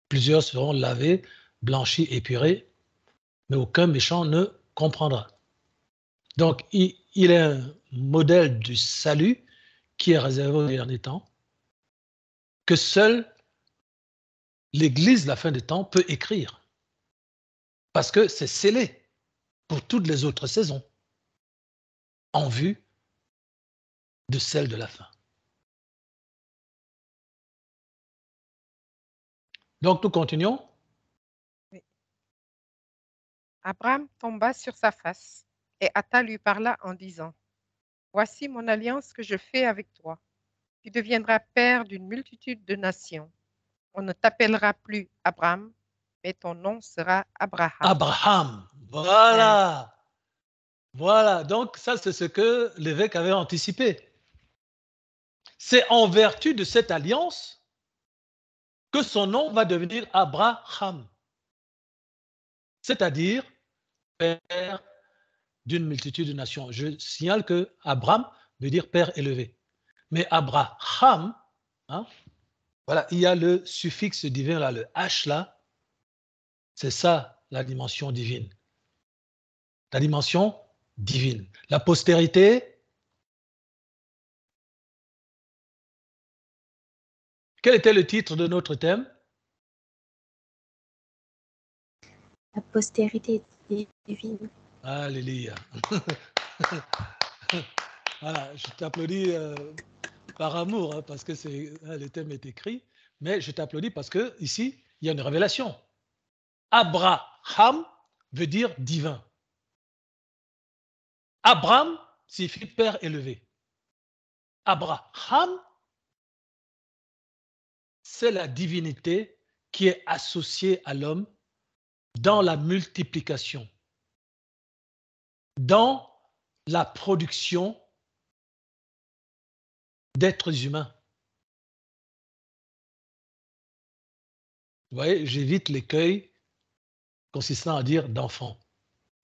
Plusieurs seront lavés, blanchis, épurés, mais aucun méchant ne comprendra. Donc, il est un modèle du salut qui est réservé aux derniers temps, que seule l'Église de la fin des temps peut écrire, parce que c'est scellé pour toutes les autres saisons, en vue de celle de la fin. Donc, nous continuons. Oui. Abraham tomba sur sa face et Atta lui parla en disant, « Voici mon alliance que je fais avec toi. Tu deviendras père d'une multitude de nations. On ne t'appellera plus Abraham, mais ton nom sera Abraham. » Abraham, voilà. Voilà, donc ça c'est ce que l'évêque avait anticipé. C'est en vertu de cette alliance que son nom va devenir Abraham, c'est-à-dire père d'une multitude de nations. Je signale que Abraham veut dire père élevé. Mais Abraham, hein, voilà, il y a le suffixe divin là, le H là, c'est ça la dimension divine. La dimension divine. La postérité, quel était le titre de notre thème? La postérité divine. Alléluia. Voilà, je t'applaudis par amour, hein, parce que le thème est écrit, mais je t'applaudis parce que ici, il y a une révélation. Abraham veut dire divin. Abraham signifie père élevé. Abraham, c'est la divinité qui est associée à l'homme dans la multiplication, dans la production d'êtres humains. Vous voyez, j'évite l'écueil consistant à dire d'enfants.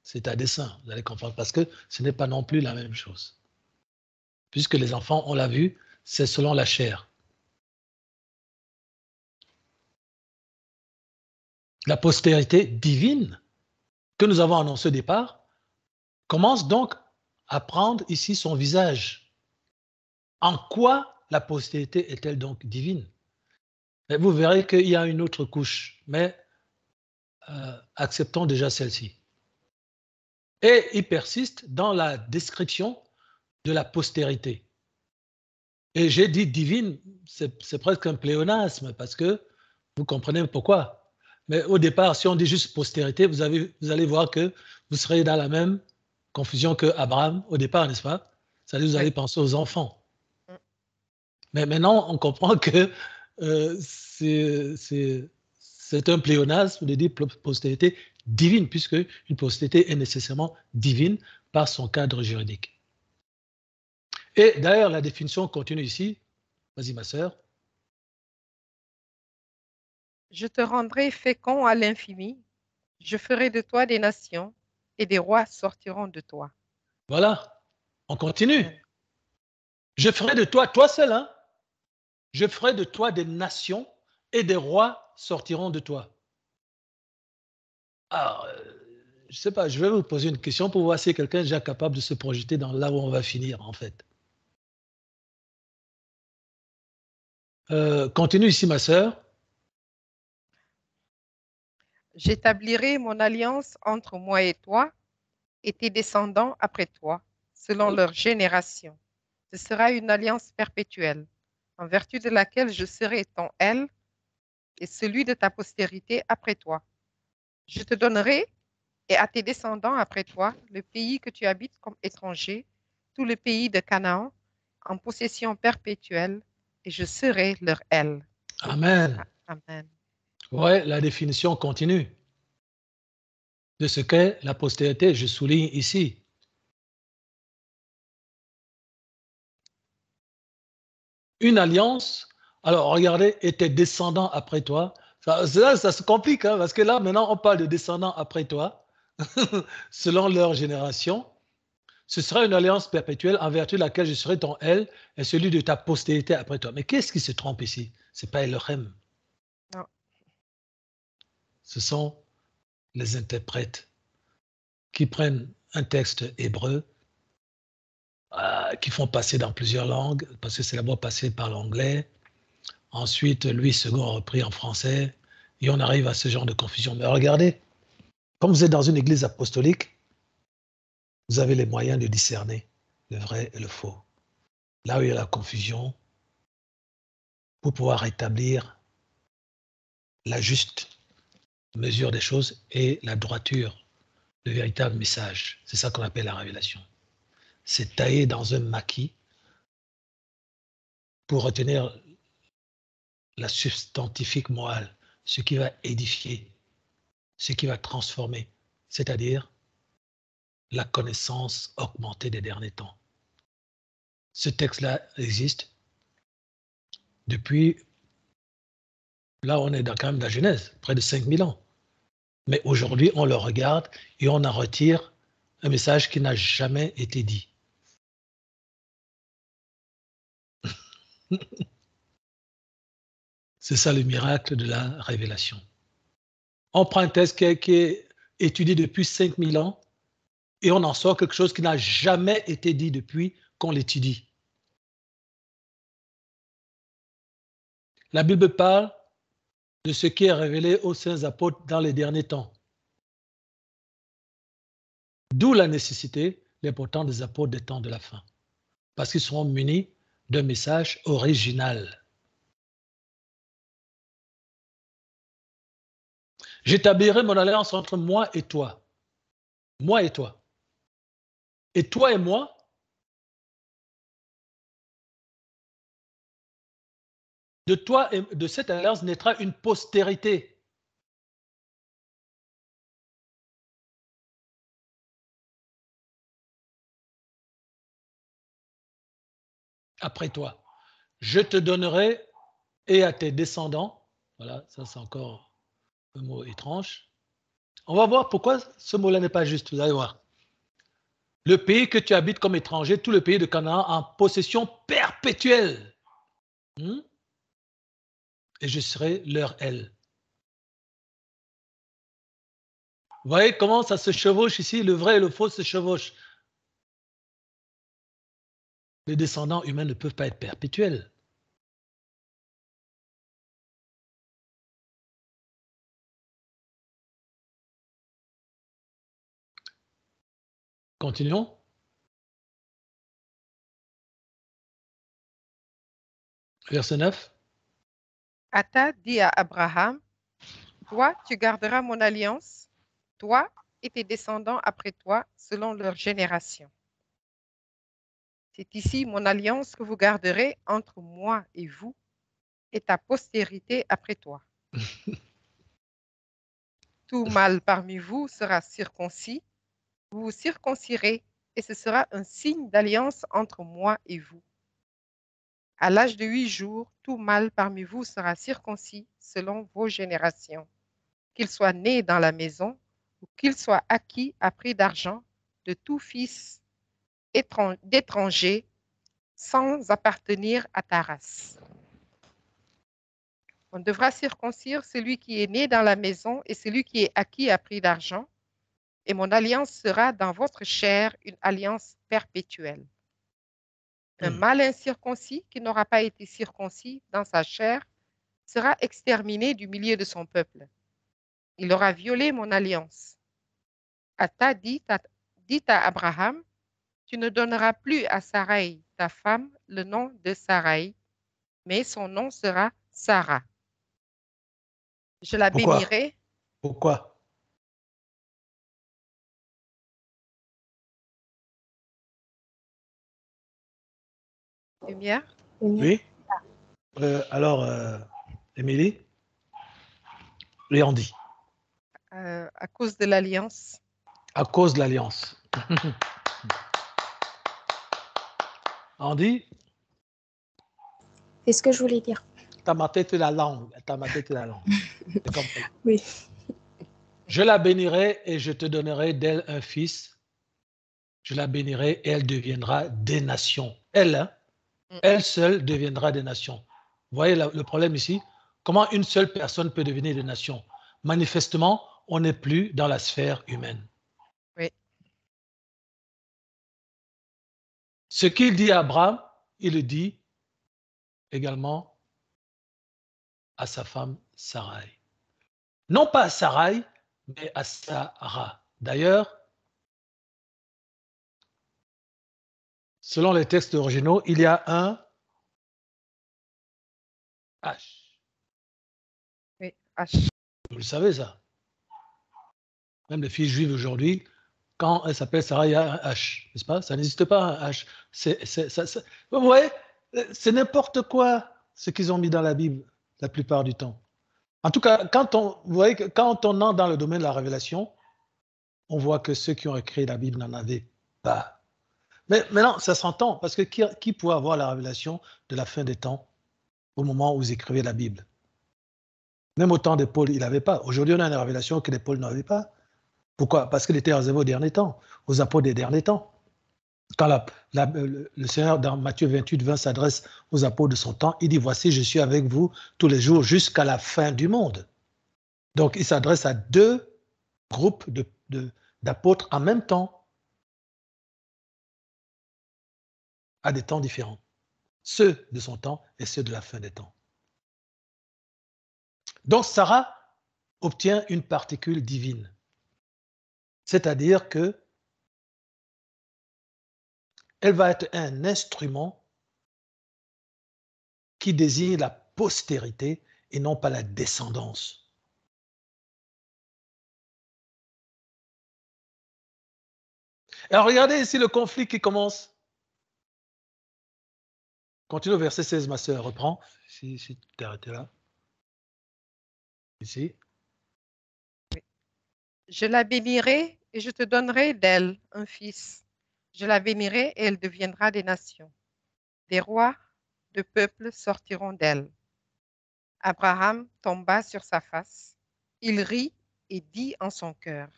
C'est à dessein, vous allez comprendre, parce que ce n'est pas non plus la même chose. Puisque les enfants, on l'a vu, c'est selon la chair. La postérité divine que nous avons annoncée au départ commence donc à prendre ici son visage. En quoi la postérité est-elle donc divine? Et vous verrez qu'il y a une autre couche, mais acceptons déjà celle-ci. Et il persiste dans la description de la postérité. Et j'ai dit divine, c'est presque un pléonasme, parce que vous comprenez pourquoi. Mais au départ, si on dit juste postérité, vous allez voir que vous serez dans la même confusion que Abraham au départ, n'est-ce pas? C'est-à-dire vous allez penser aux enfants. Mais maintenant, on comprend que c'est un pléonasme de dire postérité divine, puisque une postérité est nécessairement divine par son cadre juridique. Et d'ailleurs, la définition continue ici. Vas-y, ma sœur. Je te rendrai fécond à l'infini, je ferai de toi des nations, et des rois sortiront de toi. Voilà, on continue. Je ferai de toi, toi seul, hein, je ferai de toi des nations, et des rois sortiront de toi. Alors, je ne sais pas, je vais vous poser une question pour voir si quelqu'un est déjà capable de se projeter dans là où on va finir, en fait. Continue ici, ma sœur. J'établirai mon alliance entre moi et toi, et tes descendants après toi, selon leur génération. Ce sera une alliance perpétuelle, en vertu de laquelle je serai ton aile et celui de ta postérité après toi. Je te donnerai et à tes descendants après toi le pays que tu habites comme étranger, tout le pays de Canaan, en possession perpétuelle, et je serai leur aile. Amen. Amen. Ouais, la définition continue de ce qu'est la postérité, je souligne ici. Une alliance, alors regardez, et tes descendants après toi. Ça se complique, hein, parce que là, maintenant, on parle de descendants après toi, selon leur génération. Ce sera une alliance perpétuelle en vertu de laquelle je serai ton aile et celui de ta postérité après toi. Mais qu'est-ce qui se trompe ici? Ce n'est pas Elohim. Non. Ce sont les interprètes qui prennent un texte hébreu, qui font passer dans plusieurs langues, parce que c'est d'abord passé par l'anglais, ensuite Louis II a repris en français, et on arrive à ce genre de confusion. Mais regardez, comme vous êtes dans une église apostolique, vous avez les moyens de discerner le vrai et le faux. Là où il y a la confusion, pour pouvoir établir la juste mesure des choses et la droiture, le véritable message. C'est ça qu'on appelle la révélation. C'est taillé dans un maquis pour retenir la substantifique morale, ce qui va édifier, ce qui va transformer, c'est-à-dire la connaissance augmentée des derniers temps. Ce texte-là existe depuis, là on est quand même dans la Genèse, près de 5000 ans. Mais aujourd'hui, on le regarde et on en retire un message qui n'a jamais été dit. C'est ça le miracle de la révélation. On prend un texte qui est étudié depuis 5000 ans et on en sort quelque chose qui n'a jamais été dit depuis qu'on l'étudie. La Bible parle de ce qui est révélé aux saints apôtres dans les derniers temps. D'où la nécessité, l'importance des apôtres des temps de la fin. Parce qu'ils seront munis d'un message original. J'établirai mon alliance entre moi et toi. Moi et toi. Et toi et moi, de toi et de cette alliance naîtra une postérité. Après toi. Je te donnerai et à tes descendants. Voilà, ça c'est encore un mot étrange. On va voir pourquoi ce mot-là n'est pas juste. Vous allez voir. Le pays que tu habites comme étranger, tout le pays de Canaan, en possession perpétuelle. Et je serai leur aile. Vous voyez comment ça se chevauche ici, le vrai et le faux se chevauchent. Les descendants humains ne peuvent pas être perpétuels. Continuons. Verset 9. Atta dit à Abraham, toi, tu garderas mon alliance, toi et tes descendants après toi, selon leur génération. C'est ici mon alliance que vous garderez entre moi et vous et ta postérité après toi. Tout mâle parmi vous sera circoncis, vous vous circoncirez et ce sera un signe d'alliance entre moi et vous. À l'âge de 8 jours, tout mâle parmi vous sera circoncis selon vos générations, qu'il soit né dans la maison ou qu'il soit acquis à prix d'argent de tout fils d'étranger sans appartenir à ta race. On devra circoncire celui qui est né dans la maison et celui qui est acquis à prix d'argent, et mon alliance sera dans votre chair une alliance perpétuelle. Un mâle incirconcis qui n'aura pas été circoncis dans sa chair sera exterminé du milieu de son peuple. Il aura violé mon alliance. Atta dit à Abraham, tu ne donneras plus à Sarai, ta femme, le nom de Sarai, mais son nom sera Sarah. Je la bénirai. Pourquoi? Lumière. Oui. Alors, Émilie et Andy. À cause de l'alliance. À cause de l'alliance. Andy? C'est ce que je voulais dire. T'as maté la langue. C'est compris. Oui. Je la bénirai et je te donnerai d'elle un fils. Je la bénirai et elle deviendra des nations. Elle seule deviendra des nations. Vous voyez le problème ici? Comment une seule personne peut devenir des nations? Manifestement, on n'est plus dans la sphère humaine. Oui. Ce qu'il dit à Abraham, il le dit également à sa femme Sarai. Non pas à Sarai, mais à Sarah. D'ailleurs, selon les textes originaux, il y a un H. Oui, H. Vous le savez ça. Même les filles juives aujourd'hui, quand elles s'appellent Sarah, il y a un H, n'est-ce pas? Ça n'existe pas un H. Vous voyez, c'est n'importe quoi ce qu'ils ont mis dans la Bible la plupart du temps. En tout cas, vous voyez que quand on entre dans le domaine de la révélation, on voit que ceux qui ont écrit la Bible n'en avaient pas. Mais maintenant, ça s'entend, parce que qui pouvait avoir la révélation de la fin des temps au moment où ils écrivaient la Bible? Même au temps de Paul, il n'avait pas. Aujourd'hui, on a une révélation que les Paul n'avaient pas. Pourquoi? Parce qu'il était réservé aux derniers temps, aux apôtres des derniers temps. Quand le Seigneur, dans Matthieu 28, 20, s'adresse aux apôtres de son temps, il dit, voici, je suis avec vous tous les jours jusqu'à la fin du monde. Donc, il s'adresse à deux groupes d'apôtres en même temps, à des temps différents. Ceux de son temps et ceux de la fin des temps. Donc, Sarah obtient une particule divine. C'est-à-dire que elle va être un instrument qui désigne la postérité et non pas la descendance. Alors regardez ici le conflit qui commence. Continue au verset 16, ma sœur, reprends. Si tu t'es arrêté là. Ici. Je la bénirai et je te donnerai d'elle un fils. Je la bénirai et elle deviendra des nations. Des rois de peuples sortiront d'elle. Abraham tomba sur sa face. Il rit et dit en son cœur,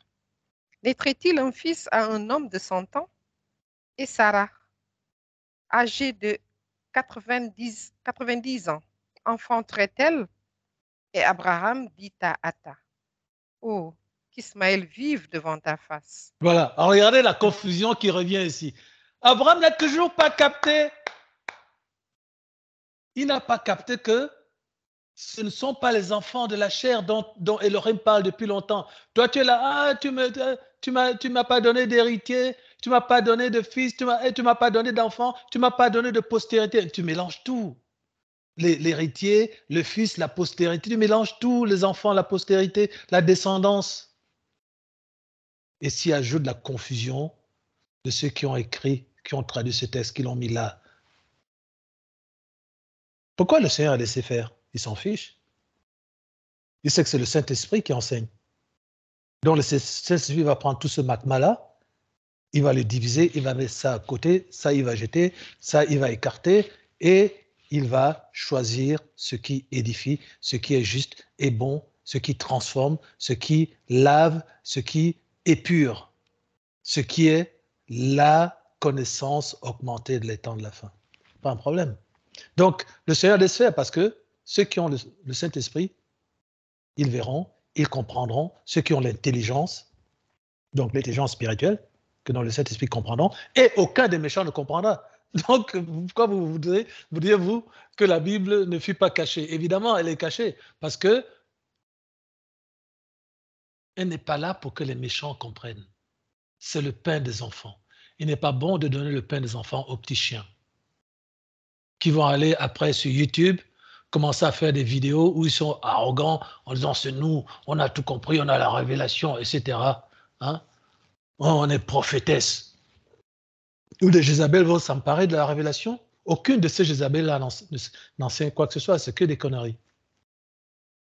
naîtrait-il un fils à un homme de 100 ans? Et Sarah, âgée de 90 ans, enfanterait-elle? Et Abraham dit à Atta, oh, qu'Ismaël vive devant ta face. Voilà. Alors regardez la confusion qui revient ici. Abraham n'a toujours pas capté. Il n'a pas capté que ce ne sont pas les enfants de la chair dont Elohim parle depuis longtemps. Toi, tu es là, ah, tu m'as pas donné d'héritier, tu m'as pas donné de fils, tu m'as pas donné d'enfant, tu m'as pas donné de postérité. Tu mélanges tout. L'héritier, le fils, la postérité, tu mélanges tout, les enfants, la postérité, la descendance. Et s'y ajoute la confusion de ceux qui ont écrit, qui ont traduit ce texte, qui l'ont mis là. Pourquoi le Seigneur a laissé faire? Il s'en fiche. Il sait que c'est le Saint-Esprit qui enseigne. Donc le Saint-Esprit va prendre tout ce matma-là, il va le diviser, il va mettre ça à côté, ça il va jeter, ça il va écarter, et il va choisir ce qui édifie, ce qui est juste et bon, ce qui transforme, ce qui lave, ce qui épure, ce qui est la connaissance augmentée de l'étang de la fin. Pas un problème. Donc, le Seigneur laisse faire parce que ceux qui ont le Saint-Esprit, ils verront, ils comprendront, ceux qui ont l'intelligence, donc l'intelligence spirituelle, que dans le Saint-Esprit comprendront, et aucun des méchants ne comprendra. Donc, pourquoi vous voudrez vous dire, vous, que la Bible ne fut pas cachée? Évidemment, elle est cachée, parce que elle n'est pas là pour que les méchants comprennent. C'est le pain des enfants. Il n'est pas bon de donner le pain des enfants aux petits chiens qui vont aller après sur YouTube commencer à faire des vidéos où ils sont arrogants en disant c'est nous, on a tout compris, on a la révélation, etc. Hein? On est prophétesse. Ou des Jézabel vont s'emparer de la révélation. Aucune de ces Jézabel-là n'enseigne quoi que ce soit, c'est que des conneries.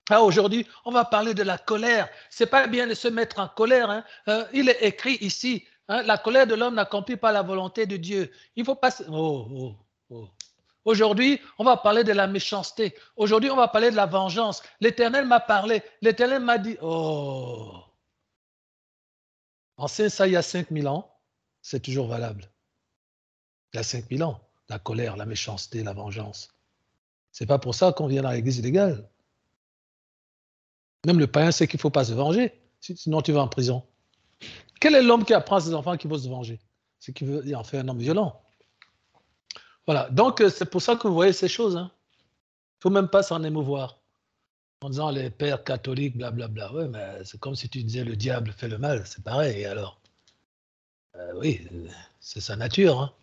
Ah, aujourd'hui, on va parler de la colère. C'est pas bien de se mettre en colère. Hein. Il est écrit ici, hein, la colère de l'homme n'accomplit pas la volonté de Dieu. Il faut pas... Oh. Aujourd'hui, on va parler de la méchanceté. Aujourd'hui, on va parler de la vengeance. L'Éternel m'a parlé. L'Éternel m'a dit, oh. Enseigne ça il y a 5000 ans, c'est toujours valable. Il y a 5000 ans, la colère, la méchanceté, la vengeance. C'est pas pour ça qu'on vient dans l'église illégale. Même le païen sait qu'il ne faut pas se venger, sinon tu vas en prison. Quel est l'homme qui apprend à ses enfants qu'il faut se venger? C'est qu'il veut en faire un homme violent. Voilà, donc c'est pour ça que vous voyez ces choses. Hein. Il ne faut même pas s'en émouvoir. En disant les pères catholiques, blablabla. Ouais, mais c'est comme si tu disais le diable fait le mal, c'est pareil alors. Oui, c'est sa nature. Hein.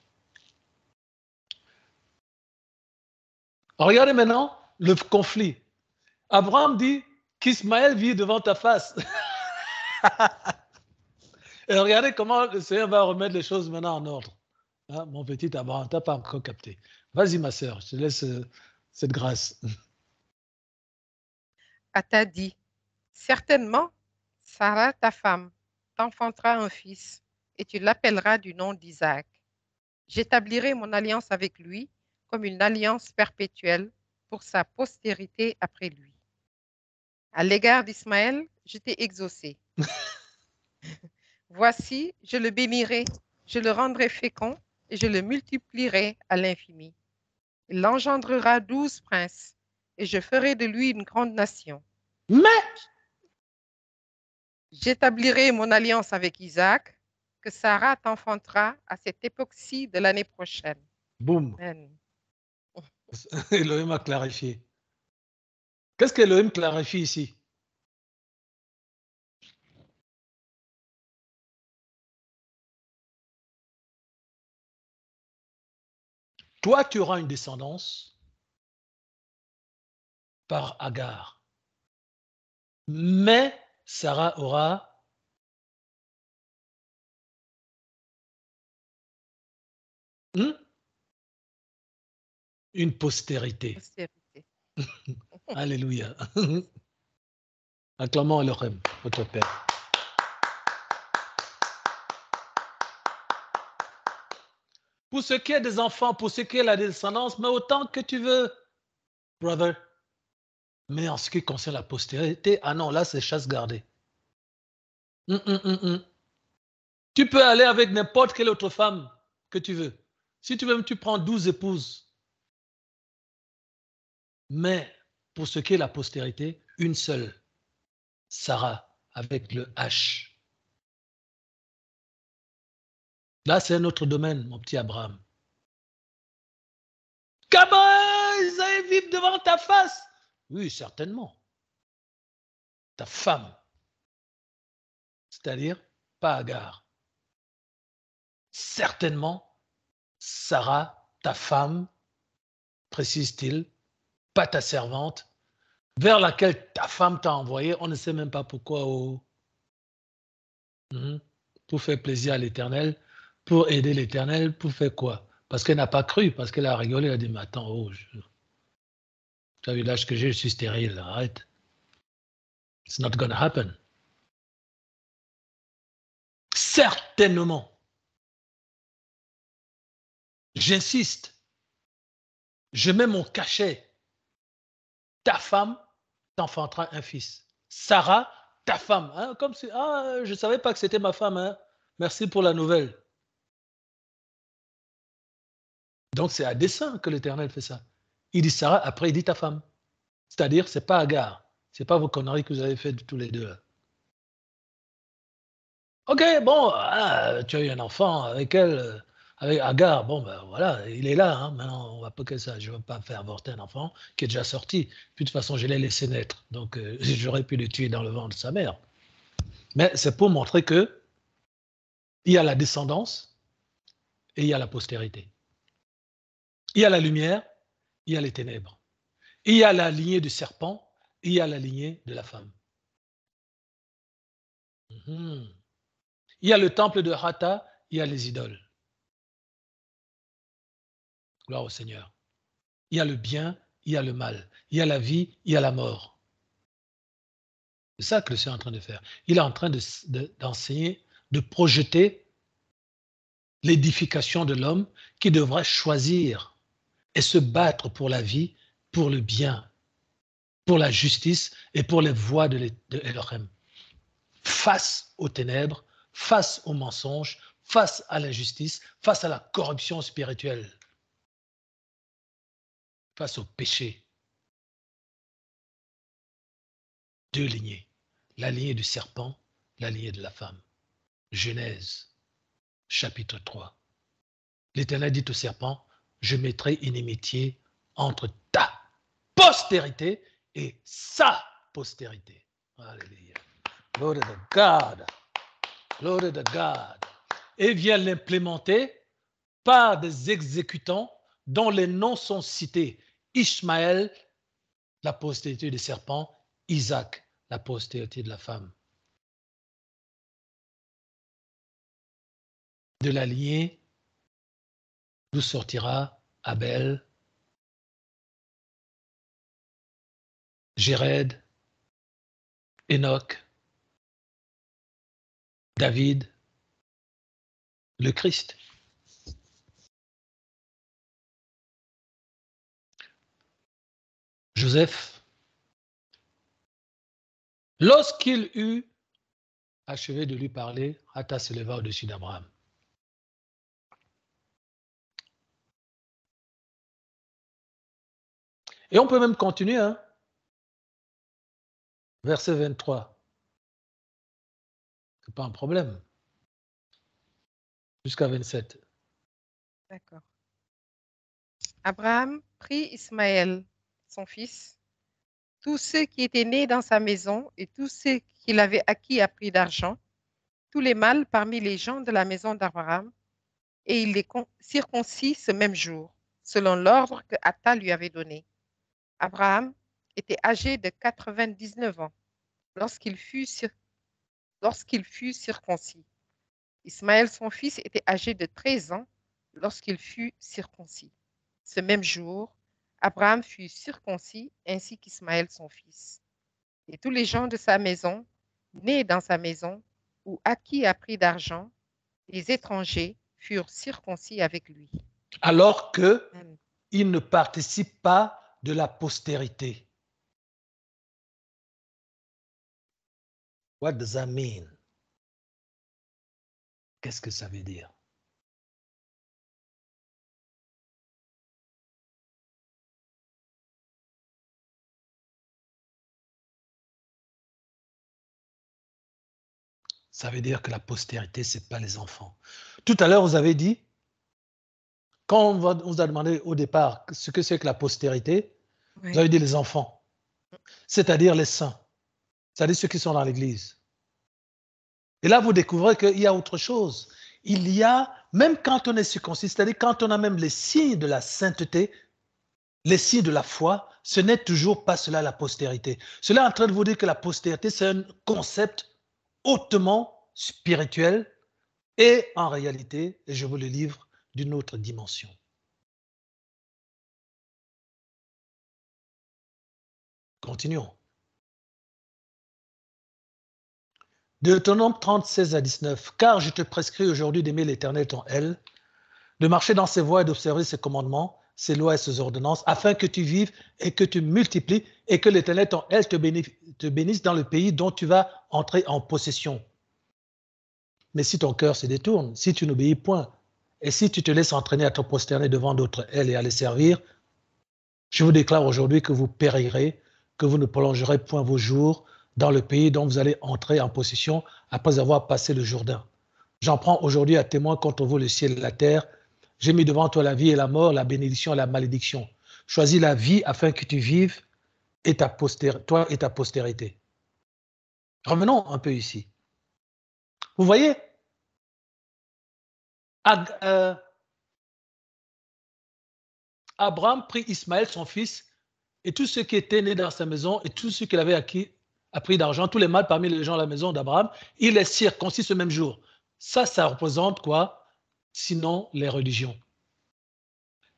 Alors, regardez maintenant le conflit. Abraham dit qu'Ismaël vit devant ta face. Et regardez comment le Seigneur va remettre les choses maintenant en ordre. Hein, mon petit Abraham, tu n'as pas encore capté. Vas-y, ma sœur, je te laisse cette grâce. Atta dit, certainement, Sarah, ta femme, t'enfantera un fils, et tu l'appelleras du nom d'Isaac. J'établirai mon alliance avec lui comme une alliance perpétuelle pour sa postérité après lui. À l'égard d'Ismaël, je t'ai exaucé. Voici, je le bénirai, je le rendrai fécond, et je le multiplierai à l'infini. Il engendrera 12 princes, et je ferai de lui une grande nation. Mais, J'établirai mon alliance avec Isaac, que Sarah t'enfantera à cette époque-ci de l'année prochaine. boum, Amen. Elohim a clarifié. Qu'est-ce qu'Elohim clarifie ici? Toi, tu auras une descendance par Agar. Mais Sarah aura une postérité. Postérité. Alléluia. Acclamons Elohim, votre Père. Pour ce qui est des enfants, pour ce qui est de la descendance, mais autant que tu veux, brother. Mais en ce qui concerne la postérité, ah non, là, c'est chasse gardée. Tu peux aller avec n'importe quelle autre femme que tu veux. Si tu veux, tu prends 12 épouses. Mais pour ce qui est de la postérité, une seule, Sarah, avec le H. Là, c'est un autre domaine, mon petit Abraham. Comment ils allaient vivre devant ta face? Oui, certainement. Ta femme. C'est-à-dire, pas Agar. Certainement, Sarah, ta femme, précise-t-il, pas ta servante, vers laquelle ta femme t'a envoyé, on ne sait même pas pourquoi. Pour faire plaisir à l'Éternel, pour aider l'Éternel, pour faire quoi? Parce qu'elle n'a pas cru, parce qu'elle a rigolé, elle a dit, mais attends, tu as vu l'âge que j'ai, je suis stérile, arrête. It's not gonna happen. Certainement. J'insiste. Je mets mon cachet. Ta femme t'enfantera un fils. Sarah, ta femme. Hein, comme si, je ne savais pas que c'était ma femme. Hein. Merci pour la nouvelle. Donc c'est à dessein que l'Éternel fait ça. Il dit Sarah, après il dit ta femme. C'est-à-dire, c'est pas Agar. C'est pas vos conneries que vous avez faites tous les deux. Là. Ok, bon, tu as eu un enfant avec elle, avec Agar. Bon, ben voilà, il est là. Hein, maintenant, on va pas que ça. Je ne vais pas faire avorter un enfant qui est déjà sorti. Puis de toute façon, je l'ai laissé naître. Donc, j'aurais pu le tuer dans le ventre de sa mère. Mais c'est pour montrer que il y a la descendance et il y a la postérité. Il y a la lumière, il y a les ténèbres. Il y a la lignée du serpent, il y a la lignée de la femme. Il y a le temple de Hata, il y a les idoles. Gloire au Seigneur. Il y a le bien, il y a le mal. Il y a la vie, il y a la mort. C'est ça que le Seigneur est en train de faire. Il est en train d'enseigner, de projeter l'édification de l'homme qui devrait choisir et se battre pour la vie, pour le bien, pour la justice et pour les voies de Elohim. Face aux ténèbres, face aux mensonges, face à l'injustice, face à la corruption spirituelle, face au péché. Deux lignées, la lignée du serpent, la lignée de la femme. Genèse, chapitre 3. L'Éternel dit au serpent, je mettrai inimitié entre ta postérité et sa postérité. Alléluia. Glory to God. Glory to God. Et vient l'implémenter par des exécutants dont les noms sont cités. Ishmaël, la postérité du serpent, Isaac, la postérité de la femme. De la lignée d'où sortira Abel, Jéred, Enoch, David, le Christ. Joseph, lorsqu'il eut achevé de lui parler, Hata se leva au-dessus d'Abraham. Et on peut même continuer, hein. Verset 23. Ce n'est pas un problème. Jusqu'à 27. D'accord. Abraham prit Ismaël, son fils, tous ceux qui étaient nés dans sa maison et tous ceux qu'il avait acquis à prix d'argent, tous les mâles parmi les gens de la maison d'Abraham, et il les circoncit ce même jour, selon l'ordre que Atta lui avait donné. Abraham était âgé de 99 ans lorsqu'il fut circoncis. Ismaël, son fils, était âgé de 13 ans lorsqu'il fut circoncis. Ce même jour, Abraham fut circoncis ainsi qu'Ismaël, son fils. Et tous les gens de sa maison, nés dans sa maison ou acquis à prix d'argent, les étrangers, furent circoncis avec lui. Alors qu'il ne participe pas de la postérité. What does that mean? Qu'est-ce que ça veut dire? Ça veut dire que la postérité, ce n'est pas les enfants. Tout à l'heure, vous avez dit, quand on vous a demandé au départ ce que c'est que la postérité, Oui. vous avez dit les enfants, c'est-à-dire les saints, c'est-à-dire ceux qui sont dans l'Église. Et là, vous découvrez qu'il y a autre chose. Il y a, même quand on est circoncis, c'est-à-dire quand on a même les signes de la sainteté, les signes de la foi, ce n'est toujours pas cela la postérité. Cela est en train de vous dire que la postérité, c'est un concept hautement spirituel et en réalité, et je vous le livre, d'une autre dimension. Continuons. Deutéronome 30, 16 à 19. Car je te prescris aujourd'hui d'aimer l'Éternel ton Elle, de marcher dans ses voies et d'observer ses commandements, ses lois et ses ordonnances, afin que tu vives et que tu multiplies et que l'Éternel ton Elle te bénisse dans le pays dont tu vas entrer en possession. Mais si ton cœur se détourne, si tu n'obéis point, et si tu te laisses entraîner à te prosterner devant d'autres ailes et à les servir, je vous déclare aujourd'hui que vous périrez, que vous ne prolongerez point vos jours dans le pays dont vous allez entrer en possession après avoir passé le Jourdain. J'en prends aujourd'hui à témoin contre vous le ciel et la terre. J'ai mis devant toi la vie et la mort, la bénédiction et la malédiction. Choisis la vie afin que tu vives, et toi et ta postérité. Revenons un peu ici. Vous voyez, Abraham prit Ismaël, son fils, et tous ceux qui étaient nés dans sa maison, et tous ceux qu'il avait acquis à prix d'argent, tous les mâles parmi les gens de la maison d'Abraham, il les circoncis ce même jour. Ça représente quoi? Sinon, les religions.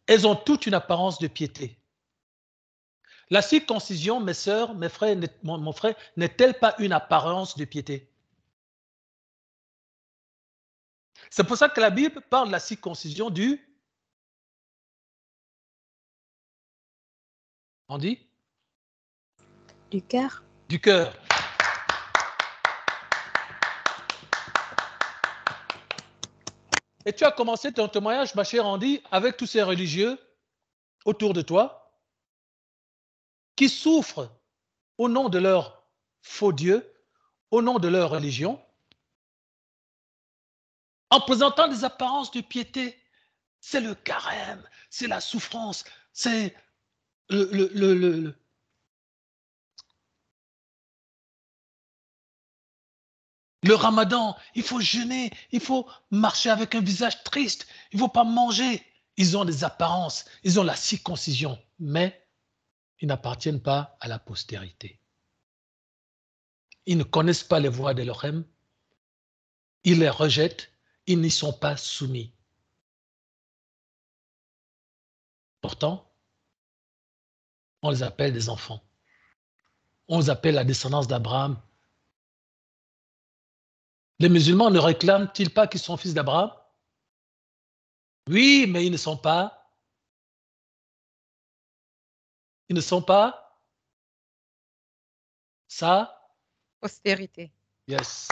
Elles ont toute une apparence de piété. La circoncision, mes sœurs, mes frères, mon frère, n'est-elle pas une apparence de piété? C'est pour ça que la Bible parle de la circoncision on dit? Du cœur. Du cœur. Et tu as commencé ton témoignage, ma chère Andy, avec tous ces religieux autour de toi qui souffrent au nom de leur faux Dieu, au nom de leur religion, en présentant des apparences de piété. C'est le carême, c'est la souffrance, c'est le ramadan. Il faut jeûner, il faut marcher avec un visage triste, il ne faut pas manger. Ils ont des apparences, ils ont la circoncision, mais ils n'appartiennent pas à la postérité. Ils ne connaissent pas les voies d'Elohim, ils les rejettent, ils n'y sont pas soumis. Pourtant, on les appelle des enfants. On les appelle la descendance d'Abraham. Les musulmans ne réclament-ils pas qu'ils sont fils d'Abraham? Oui, mais ils ne sont pas. Ils ne sont pas ça. Postérité. Yes.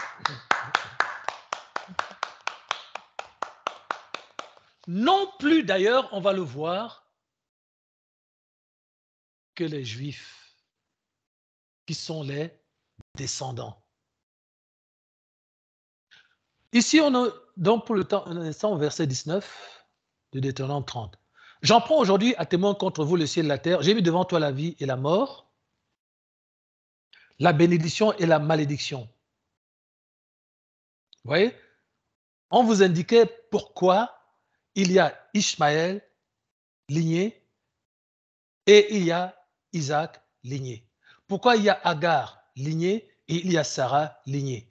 Non plus d'ailleurs, on va le voir, que les Juifs, qui sont les descendants. Ici, on a donc pour le temps, un instant, au verset 19 de Deutéronome 30. J'en prends aujourd'hui à témoin contre vous le ciel et la terre. J'ai mis devant toi la vie et la mort, la bénédiction et la malédiction. Vous voyez? On vous indiquait pourquoi il y a Ishmaël, ligné, et il y a Isaac, ligné. Pourquoi il y a Agar, ligné, et il y a Sarah, ligné.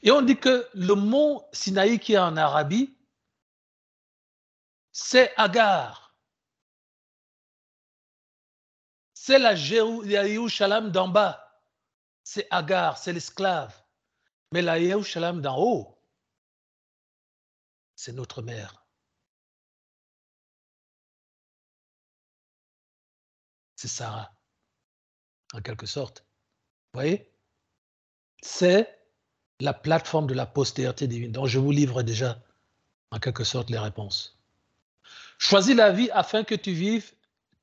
Et on dit que le mont Sinaï qui est en Arabie, c'est Agar. C'est la Jérusalem d'en bas. C'est Agar, c'est l'esclave. Mais la Jérusalem d'en haut, c'est notre mère. C'est Sarah, en quelque sorte. Vous voyez? C'est la plateforme de la postérité divine. Donc, je vous livre déjà, en quelque sorte, les réponses. Choisis la vie afin que tu vives,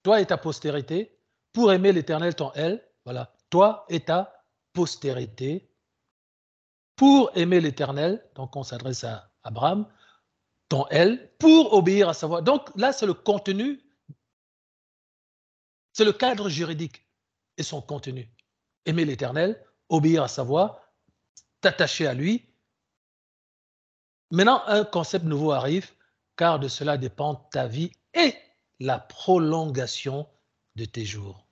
toi et ta postérité, pour aimer l'Éternel, ton elle. Voilà, toi et ta postérité, pour aimer l'Éternel. Donc, on s'adresse à Abraham, ton elle, pour obéir à sa voix. Donc, là, c'est le contenu, c'est le cadre juridique et son contenu. Aimer l'Éternel, obéir à sa voix, t'attacher à lui. Maintenant, un concept nouveau arrive, car de cela dépend ta vie et la prolongation de tes jours.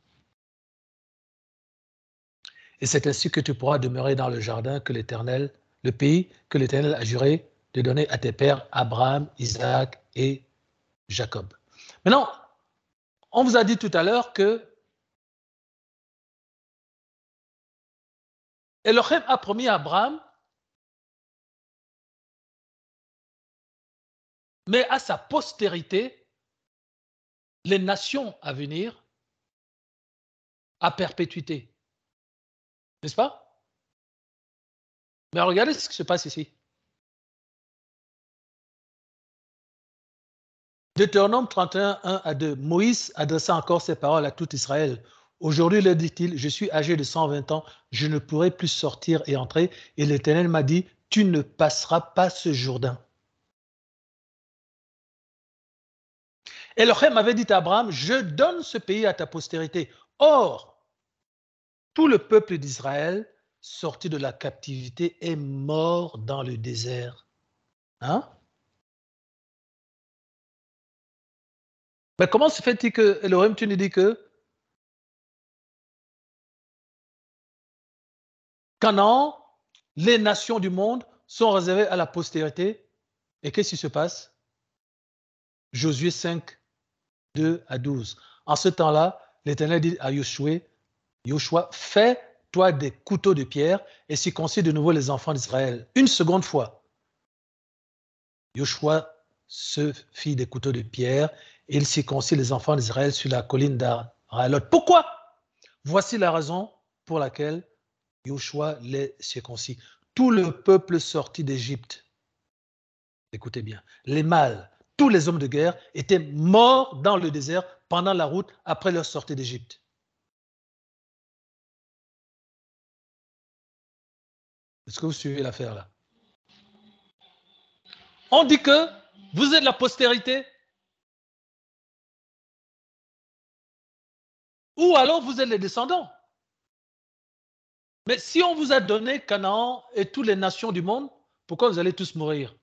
Et c'est ainsi que tu pourras demeurer dans le jardin que l'Éternel, le pays que l'Éternel a juré de donner à tes pères Abraham, Isaac et Jacob. Maintenant, on vous a dit tout à l'heure que Elohim a promis à Abraham, mais à sa postérité, les nations à venir, à perpétuité. N'est-ce pas? Mais regardez ce qui se passe ici. Deutéronome 31, 1 à 2. Moïse adressa encore ces paroles à tout Israël. Aujourd'hui, leur dit-il, je suis âgé de 120 ans, je ne pourrai plus sortir et entrer. Et l'Éternel m'a dit, tu ne passeras pas ce Jourdain. Elohim avait dit à Abraham, je donne ce pays à ta postérité. Or, tout le peuple d'Israël, sorti de la captivité, est mort dans le désert. Hein? Mais comment se fait-il que, Elohim, tu nous dis que Canaan, les nations du monde sont réservées à la postérité? Et qu'est-ce qui se passe? Josué 5, 2 à 12. En ce temps-là, l'Éternel dit à Josué, fais-toi des couteaux de pierre et circoncis de nouveau les enfants d'Israël. Une seconde fois. Joshua se fit des couteaux de pierre et il circoncit les enfants d'Israël sur la colline d'Aralot. Pourquoi? Voici la raison pour laquelle Joshua les circoncis. Tout le peuple sorti d'Égypte, écoutez bien, les mâles, tous les hommes de guerre étaient morts dans le désert pendant la route après leur sortie d'Égypte. Est-ce que vous suivez l'affaire là? On dit que vous êtes la postérité, ou alors vous êtes les descendants. Mais si on vous a donné Canaan et toutes les nations du monde, pourquoi vous allez tous mourir?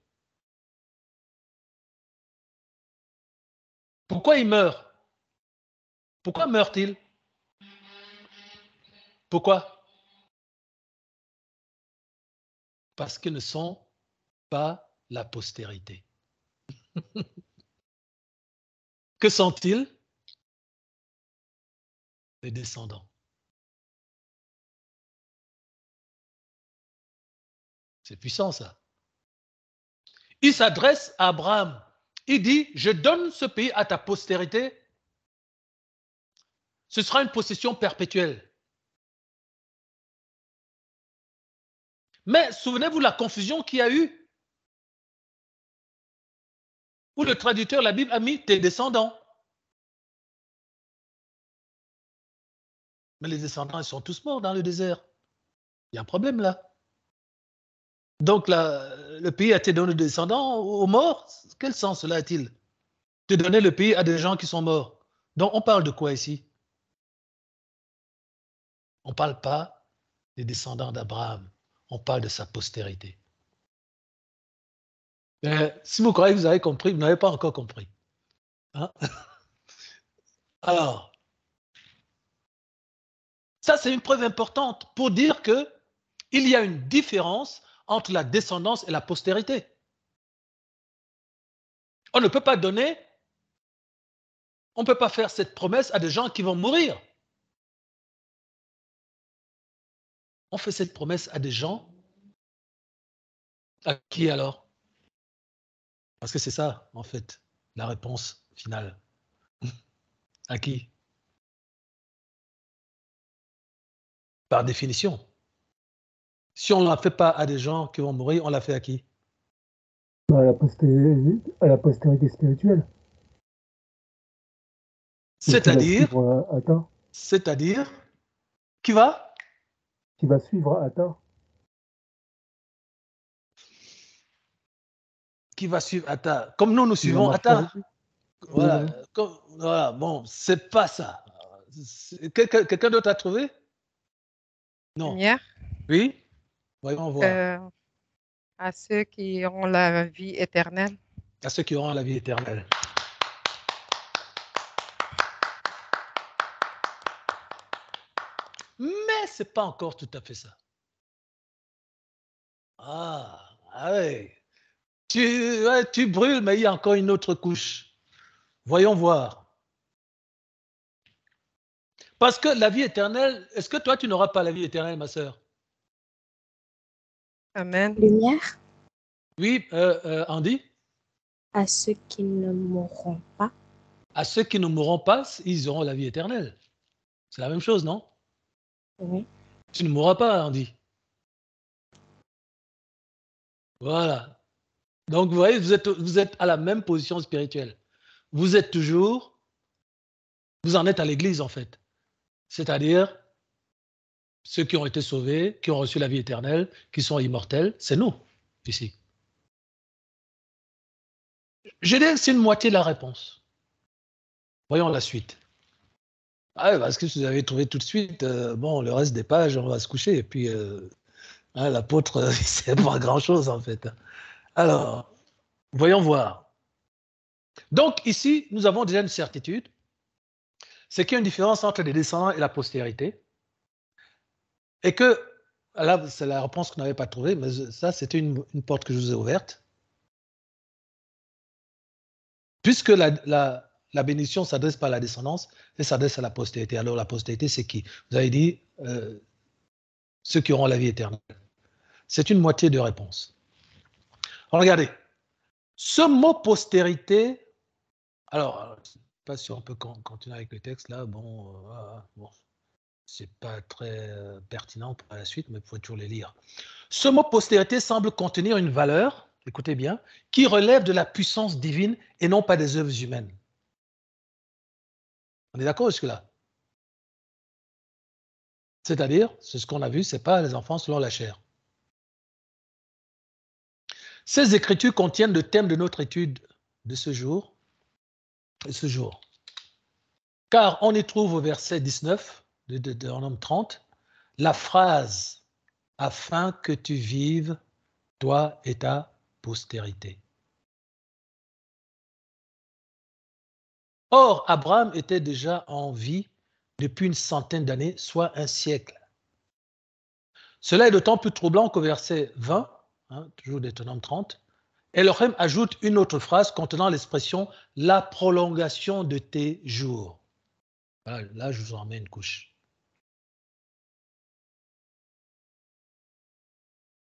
Pourquoi ils meurent? Pourquoi meurent-ils? Pourquoi? Parce qu'ils ne sont pas la postérité. Que sont-ils? Les descendants. C'est puissant ça. Il s'adresse à Abraham. Il dit, je donne ce pays à ta postérité. Ce sera une possession perpétuelle. Mais souvenez-vous la confusion qu'il y a eu. Où le traducteur, la Bible, a mis tes descendants. Mais les descendants, ils sont tous morts dans le désert. Il y a un problème là. Donc le pays a été donné aux descendants, aux morts. Quel sens cela a-t-il? De donner le pays à des gens qui sont morts. Donc on parle de quoi ici? On ne parle pas des descendants d'Abraham. On parle de sa postérité. Si vous croyez que vous avez compris, vous n'avez pas encore compris. Hein? Alors, ça c'est une preuve importante pour dire qu'il y a une différence entre la descendance et la postérité. On ne peut pas donner, on ne peut pas faire cette promesse à des gens qui vont mourir. On fait cette promesse à des gens, à qui alors? Parce que c'est ça, en fait, la réponse finale. À qui? Par définition. Si on ne la fait pas à des gens qui vont mourir, on la fait à qui? À la postérité spirituelle. C'est-à-dire, qui va? Qui va suivre Atta. Qui va suivre Atta? Comme nous suivons Atta. Voilà, voilà, bon, c'est pas ça. Quelqu'un d'autre a trouvé? Non. Lumière. Oui? Voyons voir. À ceux qui auront la vie éternelle. À ceux qui auront la vie éternelle. Mais ce n'est pas encore tout à fait ça. Ah oui. Tu brûles, mais il y a encore une autre couche. Voyons voir. Parce que la vie éternelle, est-ce que toi, tu n'auras pas la vie éternelle, ma sœur? Amen. Lumière. Oui, Andy? À ceux qui ne mourront pas. À ceux qui ne mourront pas, ils auront la vie éternelle. C'est la même chose, non? Oui. Tu ne mourras pas, Andy. Voilà. Donc, vous voyez, vous êtes à la même position spirituelle. Vous êtes toujours, vous en êtes à l'église, en fait. C'est-à-dire, ceux qui ont été sauvés, qui ont reçu la vie éternelle, qui sont immortels, c'est nous, ici. Je dis, c'est une moitié de la réponse. Voyons la suite. Ah, parce que vous avez trouvé tout de suite, bon, le reste des pages, on va se coucher. Et puis, l'apôtre, c'est pas grand-chose, en fait. Alors, voyons voir. Donc, ici, nous avons déjà une certitude. C'est qu'il y a une différence entre les descendants et la postérité. Et que, là, c'est la réponse qu'on n'avait pas trouvée, mais ça, c'était une porte que je vous ai ouverte. Puisque la bénédiction ne s'adresse pas à la descendance, elle s'adresse à la postérité. Alors, la postérité, c'est qui? Vous avez dit ceux qui auront la vie éternelle. C'est une moitié de réponse. Alors, regardez. Ce mot postérité, alors, je ne sais pas si on peut continuer avec le texte là, bon, c'est pas très pertinent pour la suite, mais il faut toujours les lire. Ce mot postérité semble contenir une valeur, écoutez bien, qui relève de la puissance divine et non pas des œuvres humaines. On est d'accord jusque-là? C'est-à-dire, c'est ce qu'on a vu, ce n'est pas les enfants selon la chair. Ces écritures contiennent le thème de notre étude de ce jour. Car on y trouve au verset 19 de Deutéronome 30 la phrase « afin que tu vives, toi et ta postérité ». Or, Abraham était déjà en vie depuis une centaine d'années, soit un siècle. Cela est d'autant plus troublant qu'au verset 20, toujours Deutéronome 30, Elohim ajoute une autre phrase contenant l'expression « la prolongation de tes jours ». Voilà, là, je vous en mets une couche.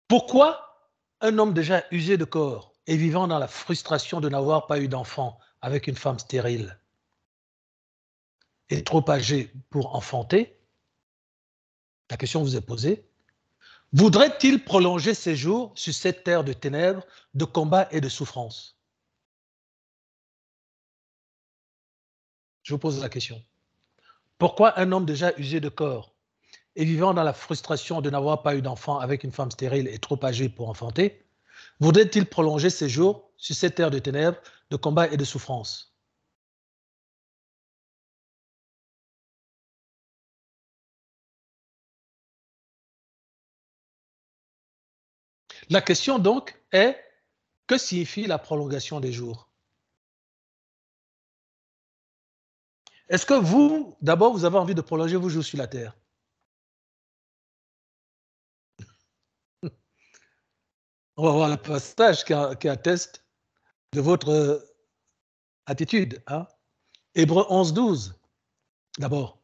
Pourquoi un homme déjà usé de corps et vivant dans la frustration de n'avoir pas eu d'enfant avec une femme stérile et trop âgé pour enfanter, la question vous est posée, voudrait-il prolonger ses jours sur cette terre de ténèbres, de combat et de souffrance? Je vous pose la question. Pourquoi un homme déjà usé de corps et vivant dans la frustration de n'avoir pas eu d'enfant avec une femme stérile et trop âgée pour enfanter, voudrait-il prolonger ses jours sur cette terre de ténèbres, de combat et de souffrance? La question donc est, que signifie la prolongation des jours? Est-ce que vous, d'abord, vous avez envie de prolonger vos jours sur la terre? On va voir le passage qui atteste de votre attitude. Hein? Hébreux 11, 12. D'abord,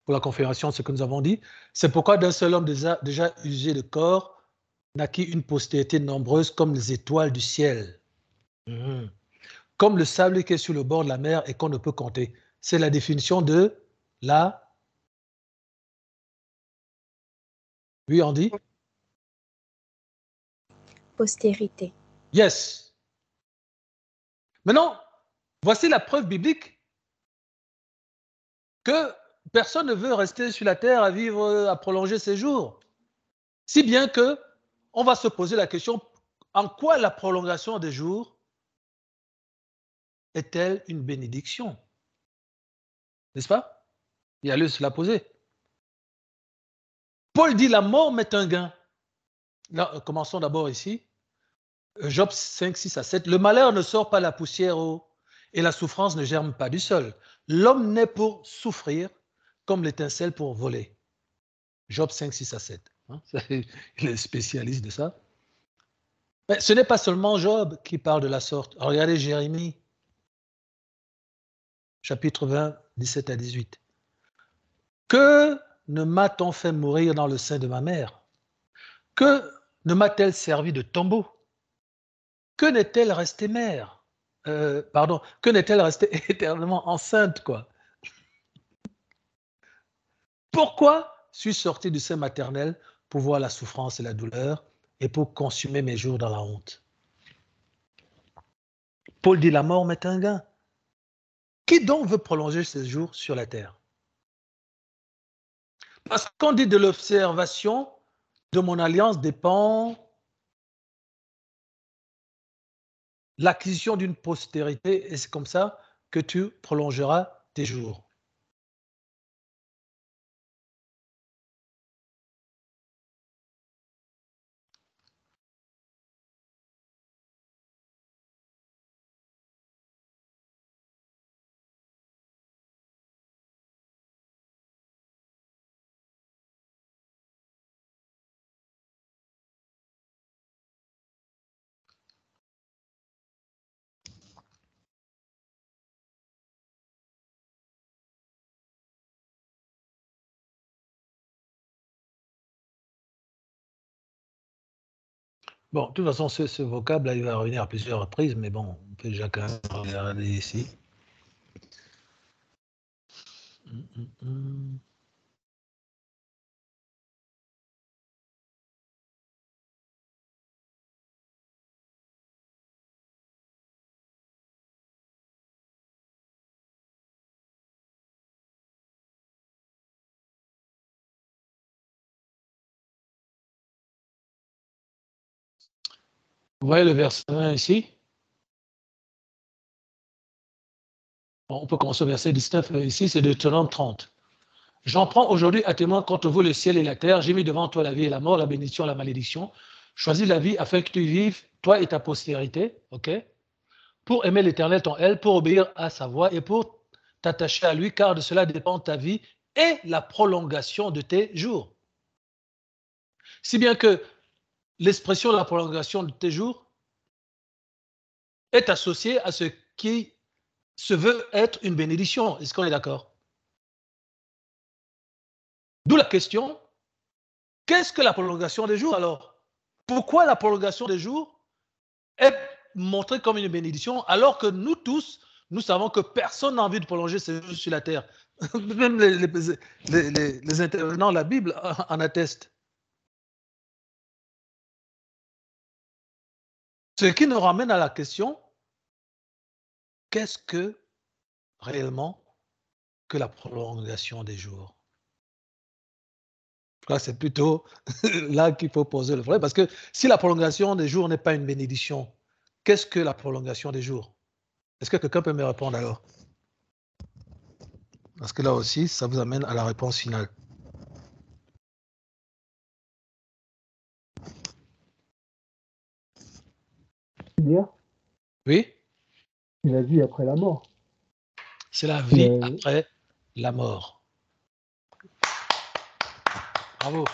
pour la confirmation de ce que nous avons dit, c'est pourquoi d'un seul homme déjà usé de corps naquit une postérité nombreuse comme les étoiles du ciel, comme le sable qui est sur le bord de la mer et qu'on ne peut compter. C'est la définition de la... Oui, on dit? Postérité. Yes. Maintenant, voici la preuve biblique que personne ne veut rester sur la terre à vivre, à prolonger ses jours. Si bien que on va se poser la question, en quoi la prolongation des jours est-elle une bénédiction? N'est-ce pas? Il y a lieu de se la poser. Paul dit la mort m'est un gain. Là, commençons d'abord ici. Job 5, 6 à 7. Le malheur ne sort pas la poussière et la souffrance ne germe pas du sol. L'homme naît pour souffrir comme l'étincelle pour voler. Job 5, 6 à 7. Hein? Il est spécialiste de ça. Mais ce n'est pas seulement Job qui parle de la sorte. Regardez Jérémie, chapitre 20, 17 à 18. Que ne m'a-t-on fait mourir dans le sein de ma mère? Que ne m'a-t-elle servi de tombeau? Que n'est-elle restée mère? Que n'est-elle restée éternellement enceinte, quoi? Pourquoi suis-je sorti du sein maternel pour voir la souffrance et la douleur et pour consumer mes jours dans la honte? Paul dit la mort m'est un gain. Qui donc veut prolonger ses jours sur la terre? Parce qu'on dit de l'observation de mon alliance dépend l'acquisition d'une postérité et c'est comme ça que tu prolongeras tes jours. Bon, de toute façon, ce vocable-là, il va revenir à plusieurs reprises, mais bon, on peut déjà quand même regarder ici. Vous voyez le verset 1 ici? Bon, on peut commencer au verset 19. Ici, c'est Deutéronome 30. J'en prends aujourd'hui à témoin contre vous le ciel et la terre. J'ai mis devant toi la vie et la mort, la bénédiction et la malédiction. Choisis la vie afin que tu vives, toi et ta postérité, ok? Pour aimer l'Éternel, ton elle, pour obéir à sa voix et pour t'attacher à lui, car de cela dépend ta vie et la prolongation de tes jours. Si bien que l'expression de la prolongation de tes jours est associée à ce qui se veut être une bénédiction. Est-ce qu'on est d'accord? D'où la question, qu'est-ce que la prolongation des jours alors? Pourquoi la prolongation des jours est montrée comme une bénédiction alors que nous tous, nous savons que personne n'a envie de prolonger ses jours sur la terre. Même les intervenants de la Bible en attestent. Ce qui nous ramène à la question, qu'est-ce que réellement que la prolongation des jours? C'est plutôt là qu'il faut poser le problème, parce que si la prolongation des jours n'est pas une bénédiction, qu'est-ce que la prolongation des jours? Est-ce que quelqu'un peut me répondre alors? Parce que là aussi, ça vous amène à la réponse finale. Oui? C'est la vie après la mort. C'est la vie après la mort. Bravo.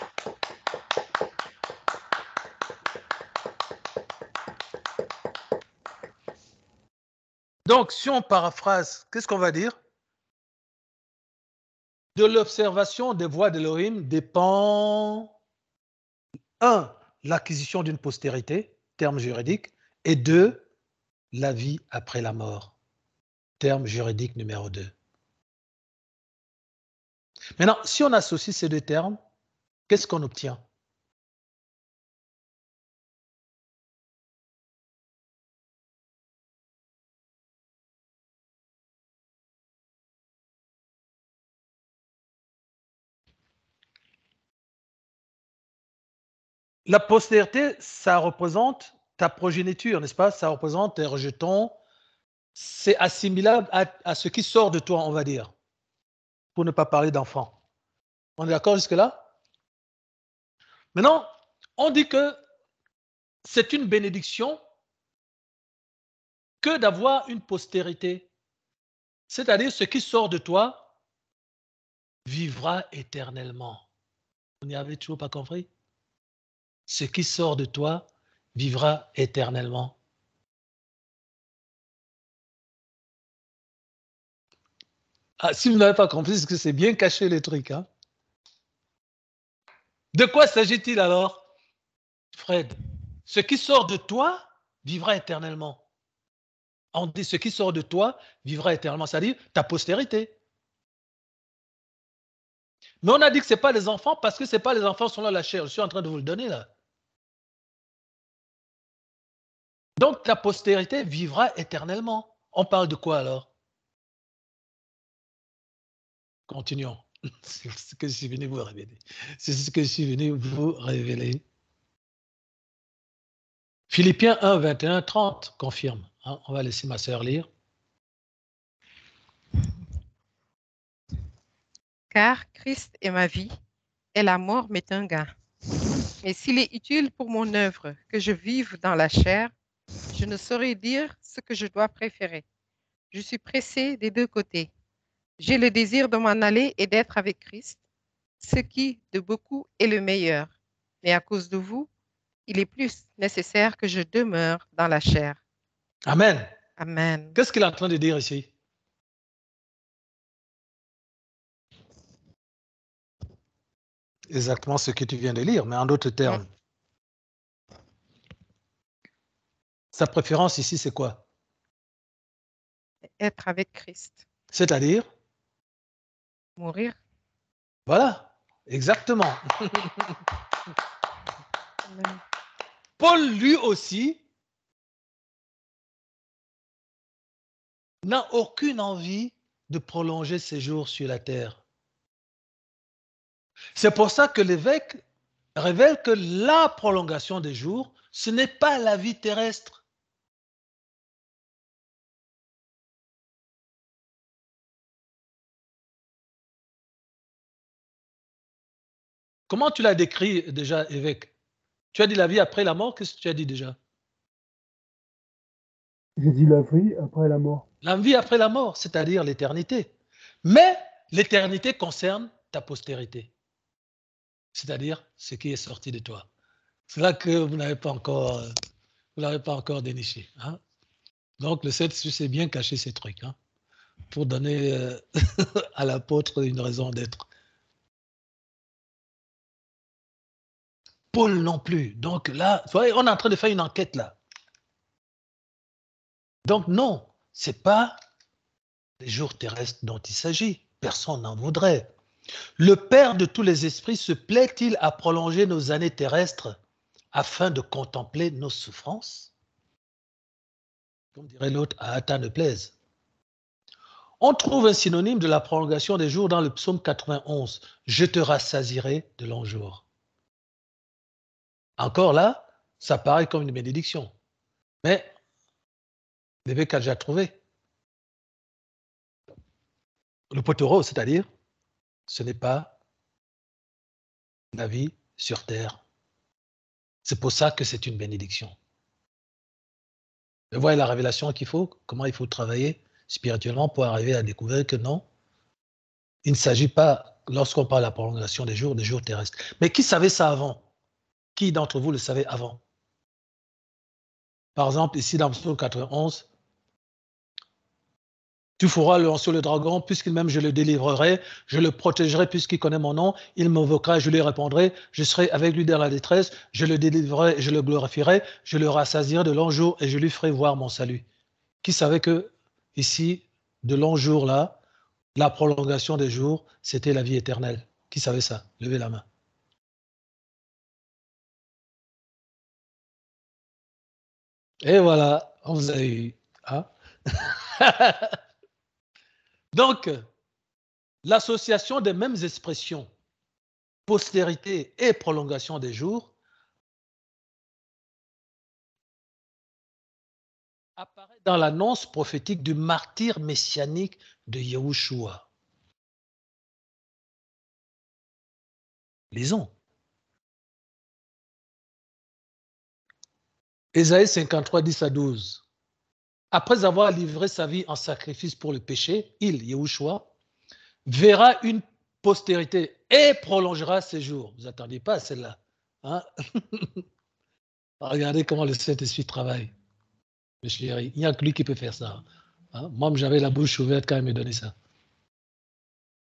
Donc, si on paraphrase, qu'est-ce qu'on va dire? De l'observation des voies d'Elohim dépend, 1, l'acquisition d'une postérité, terme juridique, et 2, la vie après la mort, terme juridique numéro 2. Maintenant, si on associe ces deux termes, qu'est-ce qu'on obtient? La postérité, ça représente ta progéniture, n'est-ce pas? Ça représente tes rejetons. C'est assimilable à ce qui sort de toi, on va dire, pour ne pas parler d'enfant. On est d'accord jusque-là? Maintenant, on dit que c'est une bénédiction que d'avoir une postérité. C'est-à-dire, ce qui sort de toi vivra éternellement. Vous n'y avez toujours pas compris? Ce qui sort de toi vivra éternellement. Ah, si vous n'avez pas compris, c'est que c'est bien caché les trucs. Hein? De quoi s'agit-il alors, Fred? Ce qui sort de toi vivra éternellement. On dit ce qui sort de toi vivra éternellement, c'est-à-dire ta postérité. Mais on a dit que ce n'est pas les enfants parce que ce n'est pas les enfants selon la chair. Je suis en train de vous le donner là. Donc ta postérité vivra éternellement. On parle de quoi alors? Continuons. C'est ce que je suis venu vous révéler. C'est ce que je suis venu vous révéler. Philippiens 1, 21, 30 confirme. Hein, on va laisser ma sœur lire. Car Christ est ma vie et la mort m'est un gain. Mais s'il est utile pour mon œuvre que je vive dans la chair, je ne saurais dire ce que je dois préférer. Je suis pressé des deux côtés. J'ai le désir de m'en aller et d'être avec Christ, ce qui, de beaucoup, est le meilleur. Mais à cause de vous, il est plus nécessaire que je demeure dans la chair. Amen. Amen. Qu'est-ce qu'il est en train de dire ici? Exactement ce que tu viens de lire, mais en d'autres termes. Sa préférence ici, c'est quoi? Être avec Christ. C'est-à-dire? Mourir. Voilà, exactement. Amen. Paul, lui aussi, n'a aucune envie de prolonger ses jours sur la terre. C'est pour ça que l'évêque révèle que la prolongation des jours, ce n'est pas la vie terrestre. Comment tu l'as décrit déjà, évêque? Tu as dit la vie après la mort, qu'est-ce que tu as dit déjà? J'ai dit la vie après la mort. La vie après la mort, c'est-à-dire l'éternité. Mais l'éternité concerne ta postérité, c'est-à-dire ce qui est sorti de toi. C'est là que vous n'avez pas encore déniché. Hein? Donc le 7 c'est bien caché ces trucs, hein, pour donner à l'apôtre une raison d'être. Paul non plus. Donc là, on est en train de faire une enquête là. Donc non, ce n'est pas les jours terrestres dont il s'agit. Personne n'en voudrait. Le Père de tous les esprits se plaît-il à prolonger nos années terrestres afin de contempler nos souffrances? Comme dirait l'autre, à Hâta ne plaise. On trouve un synonyme de la prolongation des jours dans le psaume 91. Je te rassasierai de longs jours. Encore là, ça paraît comme une bénédiction. Mais, l'évêque a déjà trouvé. Le potero, c'est-à-dire, ce n'est pas la vie sur terre. C'est pour ça que c'est une bénédiction. Vous voyez la révélation qu'il faut, comment il faut travailler spirituellement pour arriver à découvrir que non, il ne s'agit pas, lorsqu'on parle de la prolongation des jours terrestres. Mais qui savait ça avant? Qui d'entre vous le savait avant? Par exemple, ici dans le psaume 91, tu feras le sur le dragon, puisqu'il m'aime, je le délivrerai, je le protégerai, puisqu'il connaît mon nom, il m'invoquera, je lui répondrai, je serai avec lui dans la détresse, je le délivrerai, je le glorifierai, je le rassasierai de longs jours et je lui ferai voir mon salut. Qui savait que ici, de longs jours là, la prolongation des jours, c'était la vie éternelle? Qui savait ça? Levez la main. Et voilà, on vous a eu. Hein? Donc, l'association des mêmes expressions, postérité et prolongation des jours, apparaît dans l'annonce prophétique du martyre messianique de Yahushua. Lisons. Ésaïe 53, 10 à 12. Après avoir livré sa vie en sacrifice pour le péché, il, Yahushua, verra une postérité et prolongera ses jours. Vous n'attendiez pas à celle-là. Hein? Regardez comment le Saint-Esprit travaille. Mes chéris, il n'y a que lui qui peut faire ça. Hein? Moi, j'avais la bouche ouverte quand il me donnait ça.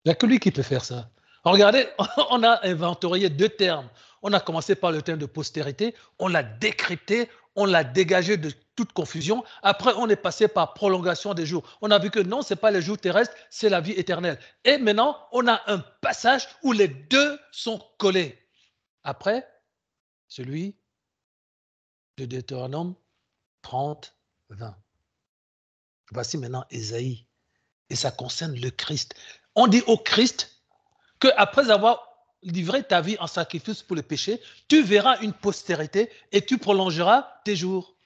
Il n'y a que lui qui peut faire ça. Alors, regardez, on a inventorié deux termes. On a commencé par le terme de postérité, on l'a décrypté, on l'a dégagé de toute confusion. Après, on est passé par prolongation des jours. On a vu que non, ce n'est pas les jours terrestres, c'est la vie éternelle. Et maintenant, on a un passage où les deux sont collés. Après, celui de Deutéronome 30, 20. Voici maintenant Ésaïe. Et ça concerne le Christ. On dit au Christ qu'après avoir livré ta vie en sacrifice pour le péché, tu verras une postérité et tu prolongeras tes jours.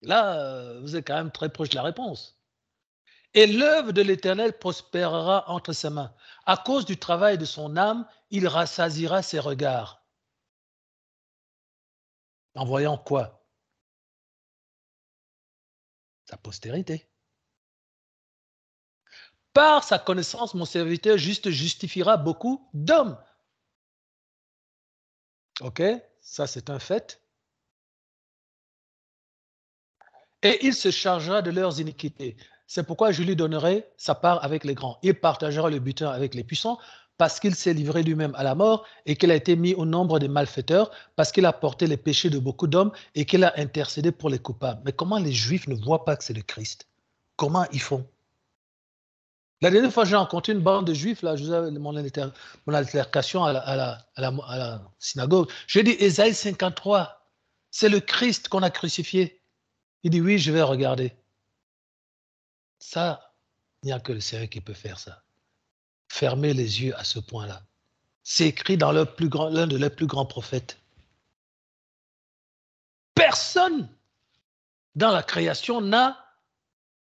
Là, vous êtes quand même très proche de la réponse. Et l'œuvre de l'Éternel prospérera entre ses mains. À cause du travail de son âme, il rassasiera ses regards. En voyant quoi? Sa postérité. Par sa connaissance, mon serviteur juste justifiera beaucoup d'hommes. OK? Ça, c'est un fait. Et il se chargera de leurs iniquités. C'est pourquoi je lui donnerai sa part avec les grands. Il partagera le butin avec les puissants, parce qu'il s'est livré lui-même à la mort et qu'il a été mis au nombre des malfaiteurs, parce qu'il a porté les péchés de beaucoup d'hommes et qu'il a intercédé pour les coupables. Mais comment les Juifs ne voient pas que c'est le Christ? Comment ils font? La dernière fois, j'ai rencontré une bande de Juifs, là, je vous avais mon altercation à la synagogue. J'ai dit, Ésaïe 53, c'est le Christ qu'on a crucifié. Il dit, oui, je vais regarder. Ça, il n'y a que le Seigneur qui peut faire ça. Fermer les yeux à ce point-là. C'est écrit dans l'un de leurs plus grands prophètes. Personne dans la création n'a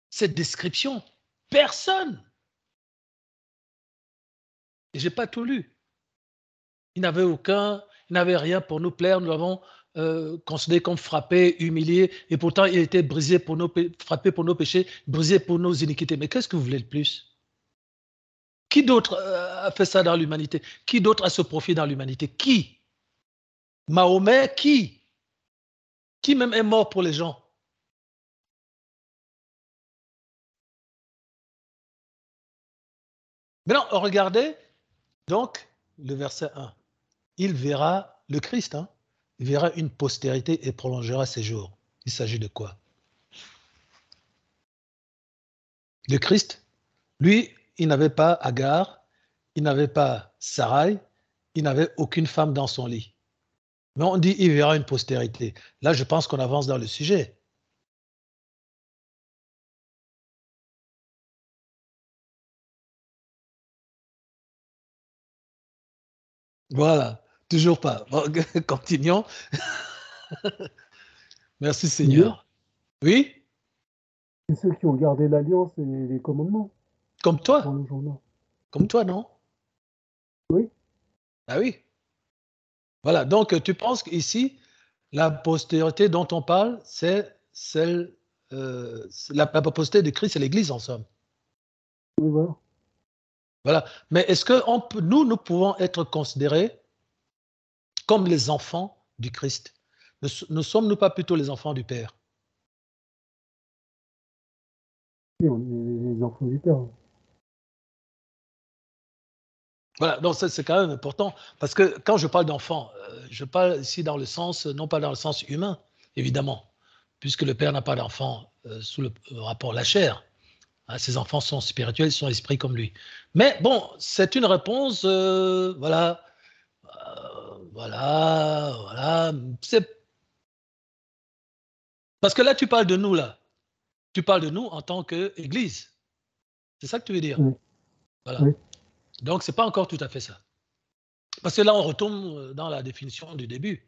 cette description. Personne. Et je n'ai pas tout lu. Il n'avait rien pour nous plaire. Nous l'avons considéré comme frappé, humilié, et pourtant il était brisé frappé pour nos péchés, brisé pour nos iniquités. Mais qu'est-ce que vous voulez de plus? Qui d'autre a fait ça dans l'humanité? Qui d'autre a ce profit dans l'humanité? Qui? Mahomet? Qui? Qui même est mort pour les gens? Maintenant, regardez donc le verset 1. Il verra le Christ, hein? Il verra une postérité et prolongera ses jours. Il s'agit de quoi? Le Christ, lui, il n'avait pas Agar, il n'avait pas Sarai, il n'avait aucune femme dans son lit. Mais on dit il verra une postérité. Là, je pense qu'on avance dans le sujet. Voilà, toujours pas. Bon, continuons. Merci Seigneur. Oui, C'est ceux qui ont gardé l'alliance et les commandements comme dans toi. le journal. Comme toi, non? Oui. Ah oui. Voilà, donc tu penses qu'ici, la postérité dont on parle, c'est celle, la postérité de Christ, c'est l'Église en somme. Oui, voilà. Voilà. Mais est-ce que nous pouvons être considérés comme les enfants du Christ? Ne sommes-nous pas plutôt les enfants du Père? Oui, on est les enfants du Père. Voilà, donc ça c'est quand même important, parce que quand je parle d'enfant, je parle ici dans le sens, non pas dans le sens humain, évidemment, puisque le Père n'a pas d'enfant sous le rapport à la chair. Hein, ses enfants sont spirituels, sont esprits comme lui. Mais bon, c'est une réponse, voilà, voilà. Parce que là, tu parles de nous, là. Tu parles de nous en tant qu'Église. C'est ça que tu veux dire? Oui. Voilà. Oui. Donc, c'est pas encore tout à fait ça. Parce que là, on retombe dans la définition du début,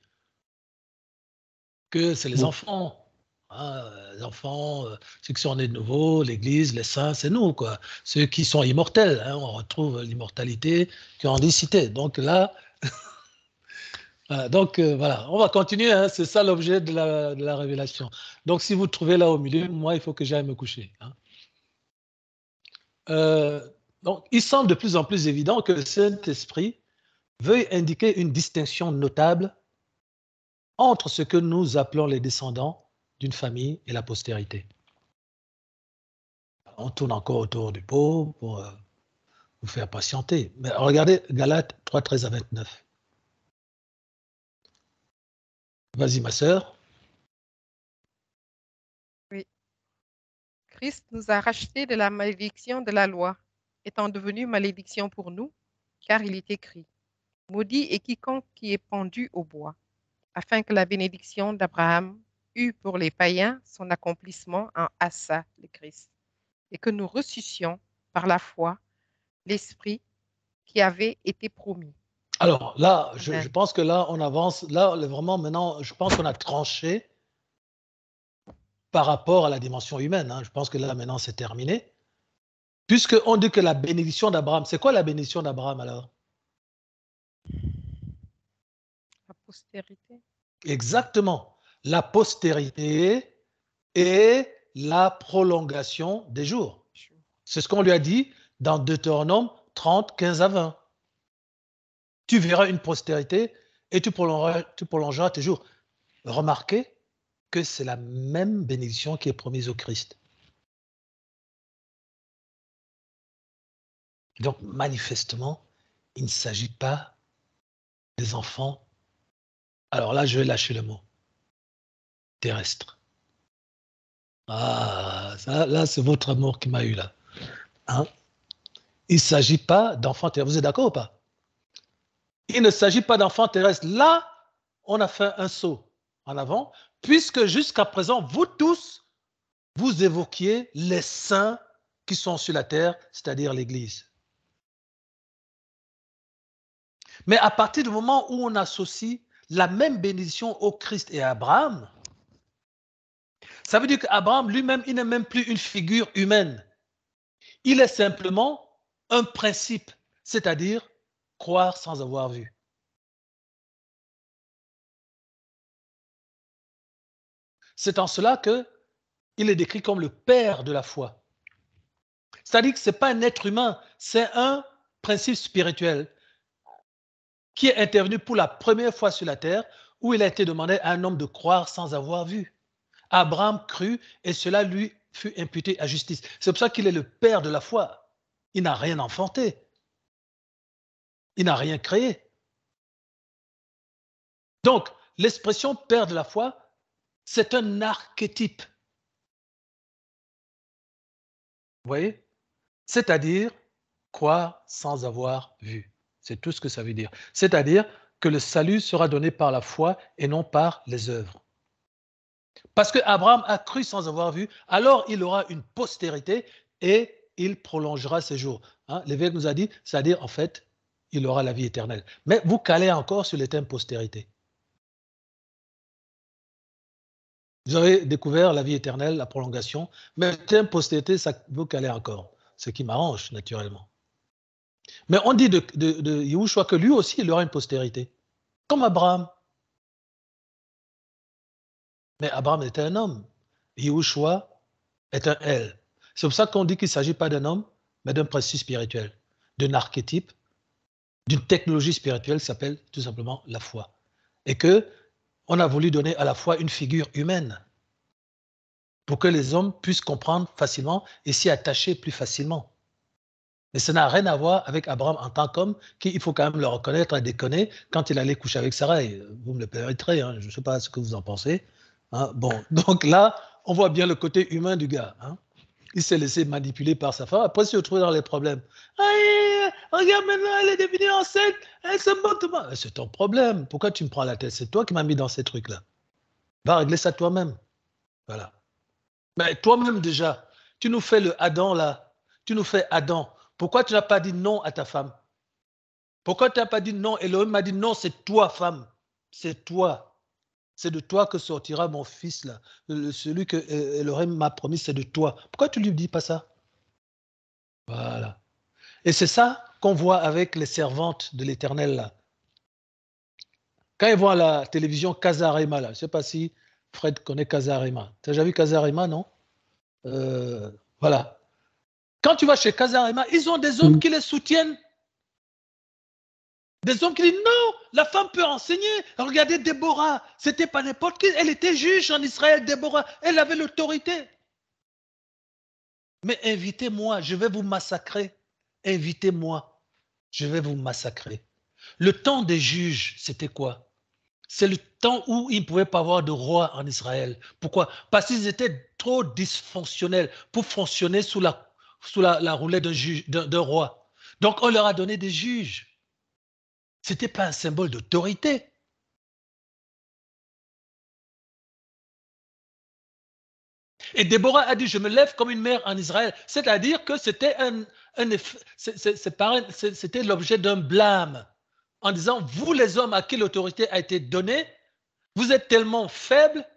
que c'est les Oui. enfants. Hein, les enfants, ceux qui sont nés de nouveau, l'Église, les saints, c'est nous, quoi. Ceux qui sont immortels, hein, on retrouve l'immortalité qu'on dit cité. Donc là, voilà, donc voilà, on va continuer, hein, c'est ça l'objet de la révélation. Donc si vous trouvez là au milieu, moi, il faut que j'aille me coucher. Hein. Donc, il semble de plus en plus évident que le Saint-Esprit veuille indiquer une distinction notable entre ce que nous appelons les descendants d'une famille et la postérité. On tourne encore autour du pot pour vous faire patienter. Mais regardez Galates 3, 13 à 29. Vas-y, ma sœur. Oui. Christ nous a rachetés de la malédiction de la loi, étant devenu malédiction pour nous, car il est écrit, maudit est quiconque qui est pendu au bois, afin que la bénédiction d'Abraham eût pour les païens son accomplissement en Assa, le Christ, et que nous ressuscions par la foi l'Esprit qui avait été promis. Alors là, je Amen. pense que là, on avance. Là, vraiment, maintenant, je pense qu'on a tranché par rapport à la dimension humaine. Hein. Je pense que là, maintenant, c'est terminé. Puisqu'on dit que la bénédiction d'Abraham, c'est quoi la bénédiction d'Abraham alors? La postérité. Exactement. La postérité et la prolongation des jours. C'est ce qu'on lui a dit dans Deutéronome 30, 15 à 20. Tu verras une postérité et tu prolongeras tes jours. Remarquez que c'est la même bénédiction qui est promise au Christ. Donc, manifestement, il ne s'agit pas des enfants. Alors là, je vais lâcher le mot. Terrestre. Ah, ça, là, c'est votre amour qui m'a eu là. Hein? Il ne s'agit pas d'enfants terrestres. Vous êtes d'accord ou pas? Il ne s'agit pas d'enfants terrestres. Là, on a fait un saut en avant, puisque jusqu'à présent, vous tous, vous évoquiez les saints qui sont sur la terre, c'est-à-dire l'Église. Mais à partir du moment où on associe la même bénédiction au Christ et à Abraham, ça veut dire qu'Abraham lui-même, il n'est même plus une figure humaine. Il est simplement un principe, c'est-à-dire croire sans avoir vu. C'est en cela qu'il est décrit comme le père de la foi. C'est-à-dire que ce n'est pas un être humain, c'est un principe spirituel qui est intervenu pour la première fois sur la terre, où il a été demandé à un homme de croire sans avoir vu. Abraham crut et cela lui fut imputé à justice. C'est pour ça qu'il est le père de la foi. Il n'a rien enfanté. Il n'a rien créé. Donc, l'expression père de la foi, c'est un archétype. Vous voyez? C'est-à-dire croire sans avoir vu. C'est tout ce que ça veut dire. C'est-à-dire que le salut sera donné par la foi et non par les œuvres. Parce que Abraham a cru sans avoir vu, alors il aura une postérité et il prolongera ses jours. Hein, l'évêque nous a dit, c'est-à-dire en fait, il aura la vie éternelle. Mais vous calez encore sur le thème postérité. Vous avez découvert la vie éternelle, la prolongation, mais le thème postérité, ça vous calez encore, ce qui m'arrange naturellement. Mais on dit de Yahushua que lui aussi, il aura une postérité, comme Abraham. Mais Abraham était un homme. Yahushua est un elle. C'est pour ça qu'on dit qu'il ne s'agit pas d'un homme, mais d'un principe spirituel, d'un archétype, d'une technologie spirituelle qui s'appelle tout simplement la foi. Et qu'on a voulu donner à la foi une figure humaine pour que les hommes puissent comprendre facilement et s'y attacher plus facilement. Mais ça n'a rien à voir avec Abraham en tant qu'homme, qui, il faut quand même le reconnaître, a déconné quand il allait coucher avec Sarai. Vous me le permettrez, hein, je ne sais pas ce que vous en pensez. Hein. Bon, donc là, on voit bien le côté humain du gars. Hein. Il s'est laissé manipuler par sa femme. Après, il se retrouve dans les problèmes. Aïe, regarde maintenant, elle est devenue enceinte, elle se moque de moi. C'est ton problème. Pourquoi tu me prends la tête? C'est toi qui m'as mis dans ces trucs-là. Va régler ça toi-même. Voilà. Mais toi-même déjà, tu nous fais le Adam là. Tu nous fais Adam. Pourquoi tu n'as pas dit non à ta femme? Pourquoi tu n'as pas dit non? Elohim m'a dit non, c'est toi, femme. C'est toi. C'est de toi que sortira mon fils là. Celui que Elohim m'a promis, c'est de toi. Pourquoi tu ne lui dis pas ça? Voilà. Et c'est ça qu'on voit avec les servantes de l'Éternel là. Quand ils voient la télévision Casarema là, je ne sais pas si Fred connaît Casarema. Tu as déjà vu Casarema, non? Voilà. Quand tu vas chez Casarema, ils ont des hommes qui les soutiennent. Des hommes qui disent non, la femme peut enseigner. Regardez Déborah, c'était pas n'importe qui. Elle était juge en Israël, Déborah. Elle avait l'autorité. Mais invitez-moi, je vais vous massacrer. Invitez-moi, je vais vous massacrer. Le temps des juges, c'était quoi? C'est le temps où il ne pouvait pas avoir de roi en Israël. Pourquoi? Parce qu'ils étaient trop dysfonctionnels pour fonctionner sous la roulette d'un roi. Donc on leur a donné des juges. Ce n'était pas un symbole d'autorité. Et Déborah a dit, je me lève comme une mère en Israël. C'est-à-dire que c'était c'était l'objet d'un blâme. En disant, vous les hommes à qui l'autorité a été donnée, vous êtes tellement faibles,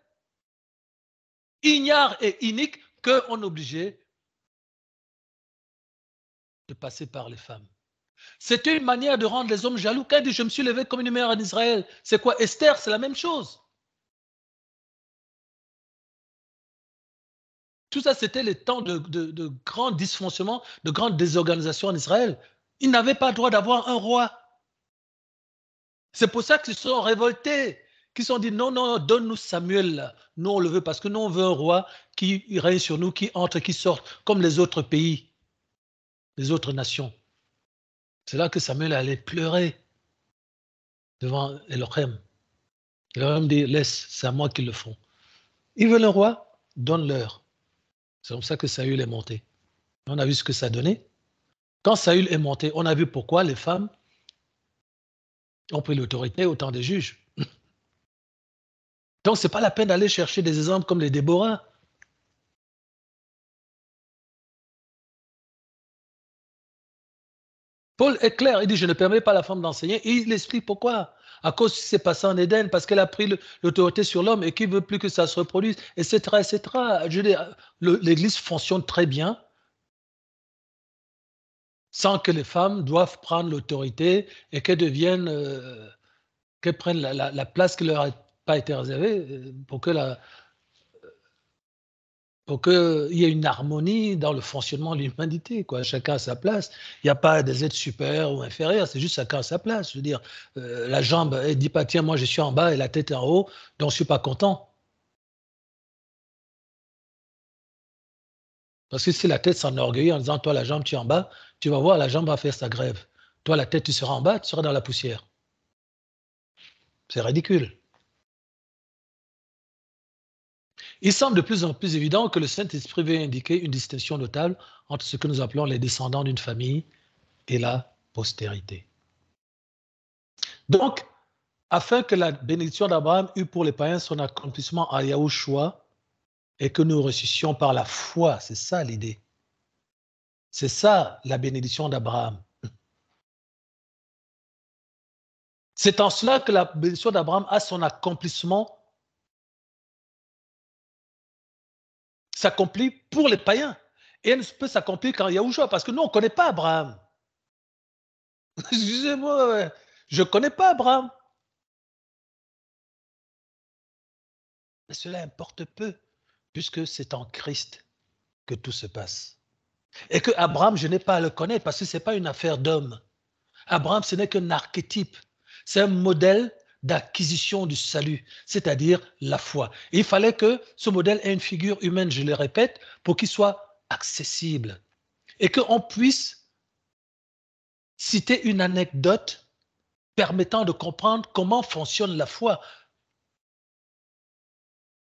ignares et iniques qu'on est obligé de passer par les femmes. C'était une manière de rendre les hommes jaloux. Quand il dit, je me suis levé comme une mère en Israël, c'est quoi? Esther, c'est la même chose. Tout ça, c'était les temps de grands dysfonctionnements, de grandes désorganisations en Israël. Ils n'avaient pas le droit d'avoir un roi. C'est pour ça qu'ils se sont révoltés, qu'ils se sont dit non, non, donne-nous Samuel là. Nous, on le veut parce que nous, on veut un roi qui règne sur nous, qui entre, qui sorte, comme les autres pays, les autres nations. C'est là que Samuel allait pleurer devant Elohim. Elohim dit, laisse, c'est à moi qu'ils le font. Ils veulent un roi, donne-leur. C'est comme ça que Saül est monté. On a vu ce que ça donnait. Quand Saül est monté, on a vu pourquoi les femmes ont pris l'autorité au temps des juges. Donc, ce n'est pas la peine d'aller chercher des exemples comme les Déborah. Paul est clair, il dit, je ne permets pas à la femme d'enseigner. Et il explique pourquoi. À cause de ce qui s'est passé en Éden, parce qu'elle a pris l'autorité sur l'homme et qu'il ne veut plus que ça se reproduise, etc. etc. Je veux dire, l'Église fonctionne très bien sans que les femmes doivent prendre l'autorité et qu'elles deviennent, qu'elles prennent la place qui leur a pas été réservée pour qu'il y ait une harmonie dans le fonctionnement de l'humanité. Chacun à sa place. Il n'y a pas des êtres supérieurs ou inférieurs, c'est juste chacun à sa place. Je veux dire, la jambe, elle ne dit pas, tiens, moi je suis en bas et la tête est en haut, donc je ne suis pas content. Parce que si la tête s'enorgueillit en disant, toi la jambe, tu es en bas, tu vas voir, la jambe va faire sa grève. Toi la tête, tu seras en bas, tu seras dans la poussière. C'est ridicule. Il semble de plus en plus évident que le Saint-Esprit veut indiquer une distinction notable entre ce que nous appelons les descendants d'une famille et la postérité. Donc, afin que la bénédiction d'Abraham eût pour les païens son accomplissement à Yahushua et que nous ressuscitions par la foi. C'est ça l'idée. C'est ça la bénédiction d'Abraham. C'est en cela que la bénédiction d'Abraham a son accomplissement, s'accomplit pour les païens. Et elle ne peut s'accomplir qu'en Yahushua, parce que nous, on ne connaît pas Abraham. Excusez-moi, je ne connais pas Abraham. Mais cela importe peu, puisque c'est en Christ que tout se passe. Et que Abraham, je n'ai pas à le connaître, parce que ce n'est pas une affaire d'homme. Abraham, ce n'est qu'un archétype. C'est un modèle d'acquisition du salut, c'est-à-dire la foi. Et il fallait que ce modèle ait une figure humaine, je le répète, pour qu'il soit accessible. Et qu'on puisse citer une anecdote permettant de comprendre comment fonctionne la foi,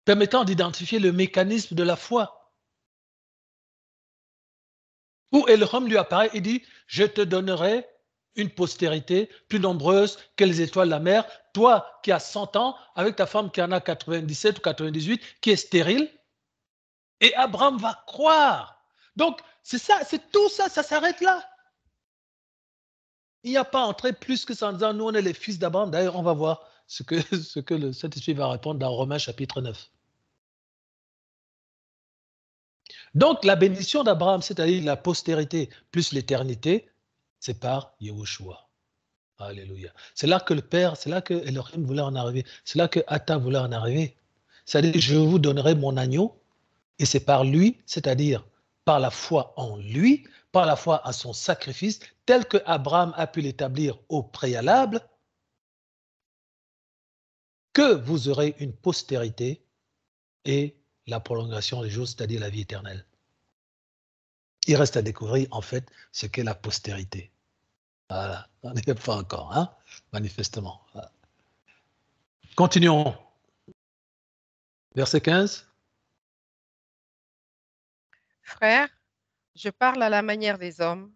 permettant d'identifier le mécanisme de la foi. Où Elohim lui apparaît et dit, je te donnerai une postérité plus nombreuse que les étoiles de la mer, toi qui as 100 ans, avec ta femme qui en a 97 ou 98, qui est stérile, et Abraham va croire. Donc, c'est ça, c'est tout ça, ça s'arrête là. Il n'y a pas entré plus que ça en disant, nous on est les fils d'Abraham. D'ailleurs, on va voir ce que le Saint-Esprit va répondre dans Romains chapitre 9. Donc, la bénédiction d'Abraham, c'est-à-dire la postérité plus l'éternité, c'est par Yahushua. Alléluia. C'est là que le Père, c'est là que Elohim voulait en arriver. C'est là que Atta voulait en arriver. C'est-à-dire, je vous donnerai mon agneau, et c'est par lui, c'est-à-dire par la foi en lui, par la foi à son sacrifice, tel que Abraham a pu l'établir au préalable, que vous aurez une postérité et la prolongation des jours, c'est-à-dire la vie éternelle. Il reste à découvrir, en fait, ce qu'est la postérité. Voilà, on n'y est pas encore, hein, manifestement. Voilà. Continuons. Verset 15. Frères, je parle à la manière des hommes,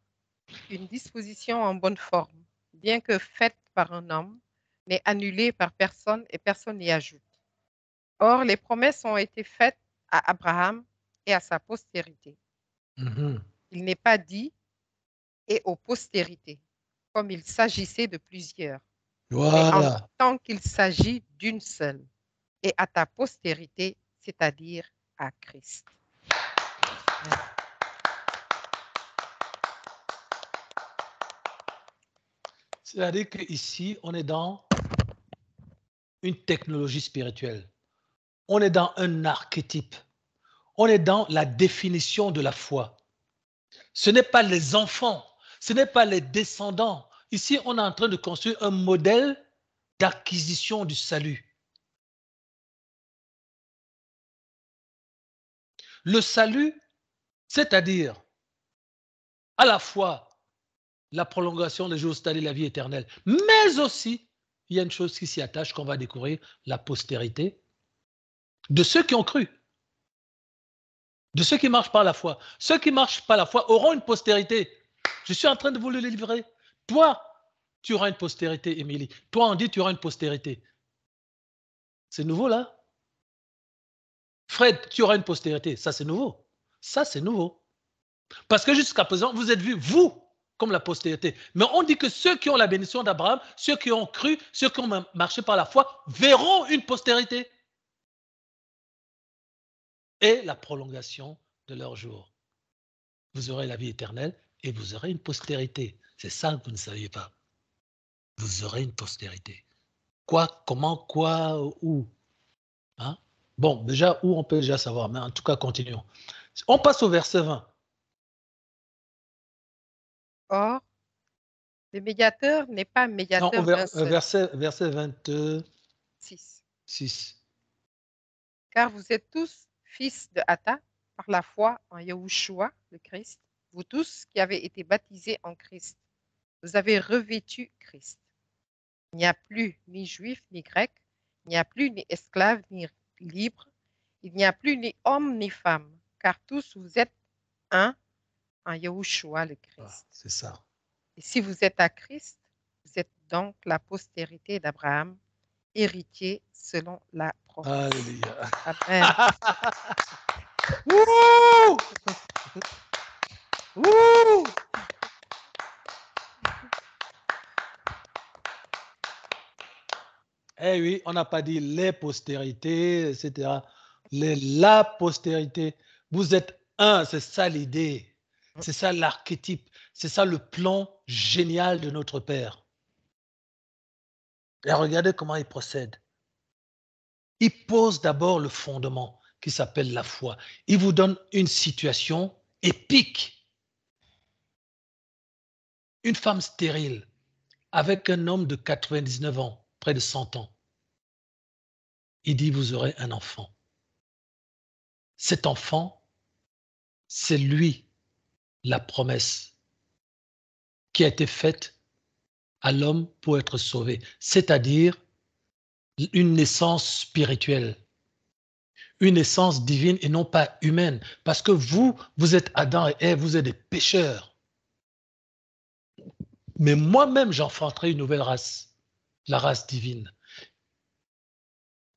une disposition en bonne forme, bien que faite par un homme, n'est annulée par personne et personne n'y ajoute. Or, les promesses ont été faites à Abraham et à sa postérité. Il n'est pas dit et aux postérités, comme il s'agissait de plusieurs, Voilà. mais en tant qu'il s'agit d'une seule, et à ta postérité, c'est-à-dire à Christ. C'est-à-dire qu'ici, on est dans une technologie spirituelle. On est dans un archétype. On est dans la définition de la foi. Ce n'est pas les enfants, ce n'est pas les descendants. Ici, on est en train de construire un modèle d'acquisition du salut. Le salut, c'est-à-dire à la fois la prolongation des jours, c'est-à-dire la vie éternelle, mais aussi, il y a une chose qui s'y attache qu'on va découvrir, la postérité de ceux qui ont cru, de ceux qui marchent par la foi. Ceux qui marchent par la foi auront une postérité. Je suis en train de vous le livrer. Toi, tu auras une postérité, Émilie. Toi, Andy, tu auras une postérité. C'est nouveau, là? Fred, tu auras une postérité. Ça, c'est nouveau. Ça, c'est nouveau. Parce que jusqu'à présent, vous êtes vus, vous, comme la postérité. Mais on dit que ceux qui ont la bénédiction d'Abraham, ceux qui ont cru, ceux qui ont marché par la foi, verront une postérité. Et la prolongation de leur jour. Vous aurez la vie éternelle et vous aurez une postérité. C'est ça que vous ne saviez pas. Vous aurez une postérité. Quoi, comment, quoi, où, hein? Bon, déjà, où on peut déjà savoir, mais en tout cas, continuons. On passe au verset 20. Or, le médiateur n'est pas médiateur d'un seul. Verset 26. 6. Car vous êtes tous fils de Atta par la foi en Yahushua, le Christ, vous tous qui avez été baptisés en Christ. Vous avez revêtu Christ. Il n'y a plus ni juif ni grec, il n'y a plus ni esclave ni libre, il n'y a plus ni homme ni femme, car tous vous êtes un en Yahushua, le Christ. Ah, c'est ça. Et si vous êtes à Christ, vous êtes donc la postérité d'Abraham héritiers selon la promesse. Alléluia. Amen. Wouh! Wouh! Eh oui, on n'a pas dit les postérités, etc. La postérité. Vous êtes un, c'est ça l'idée. C'est ça l'archétype. C'est ça le plan génial de notre Père. Et regardez comment il procède. Il pose d'abord le fondement qui s'appelle la foi. Il vous donne une situation épique. Une femme stérile avec un homme de 99 ans, près de 100 ans. Il dit, vous aurez un enfant. Cet enfant, c'est lui, la promesse qui a été faite à l'homme pour être sauvé, c'est-à-dire une naissance spirituelle, une naissance divine et non pas humaine, parce que vous êtes Adam et Ève, vous êtes des pécheurs. Mais moi-même, j'enfanterai une nouvelle race, la race divine,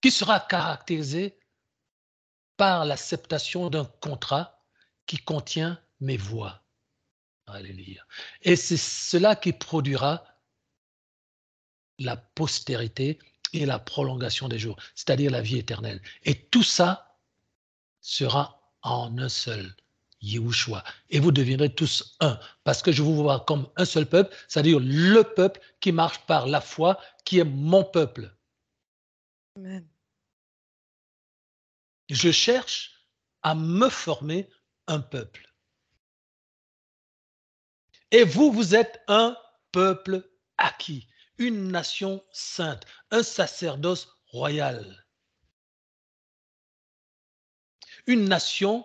qui sera caractérisée par l'acceptation d'un contrat qui contient mes voix. Alléluia. Et c'est cela qui produira la postérité et la prolongation des jours, c'est-à-dire la vie éternelle. Et tout ça sera en un seul, Yahushua. Et vous deviendrez tous un, parce que je vous vois comme un seul peuple, c'est-à-dire le peuple qui marche par la foi, qui est mon peuple. Amen. Je cherche à me former un peuple. Et vous, vous êtes un peuple acquis, une nation sainte, un sacerdoce royal. Une nation,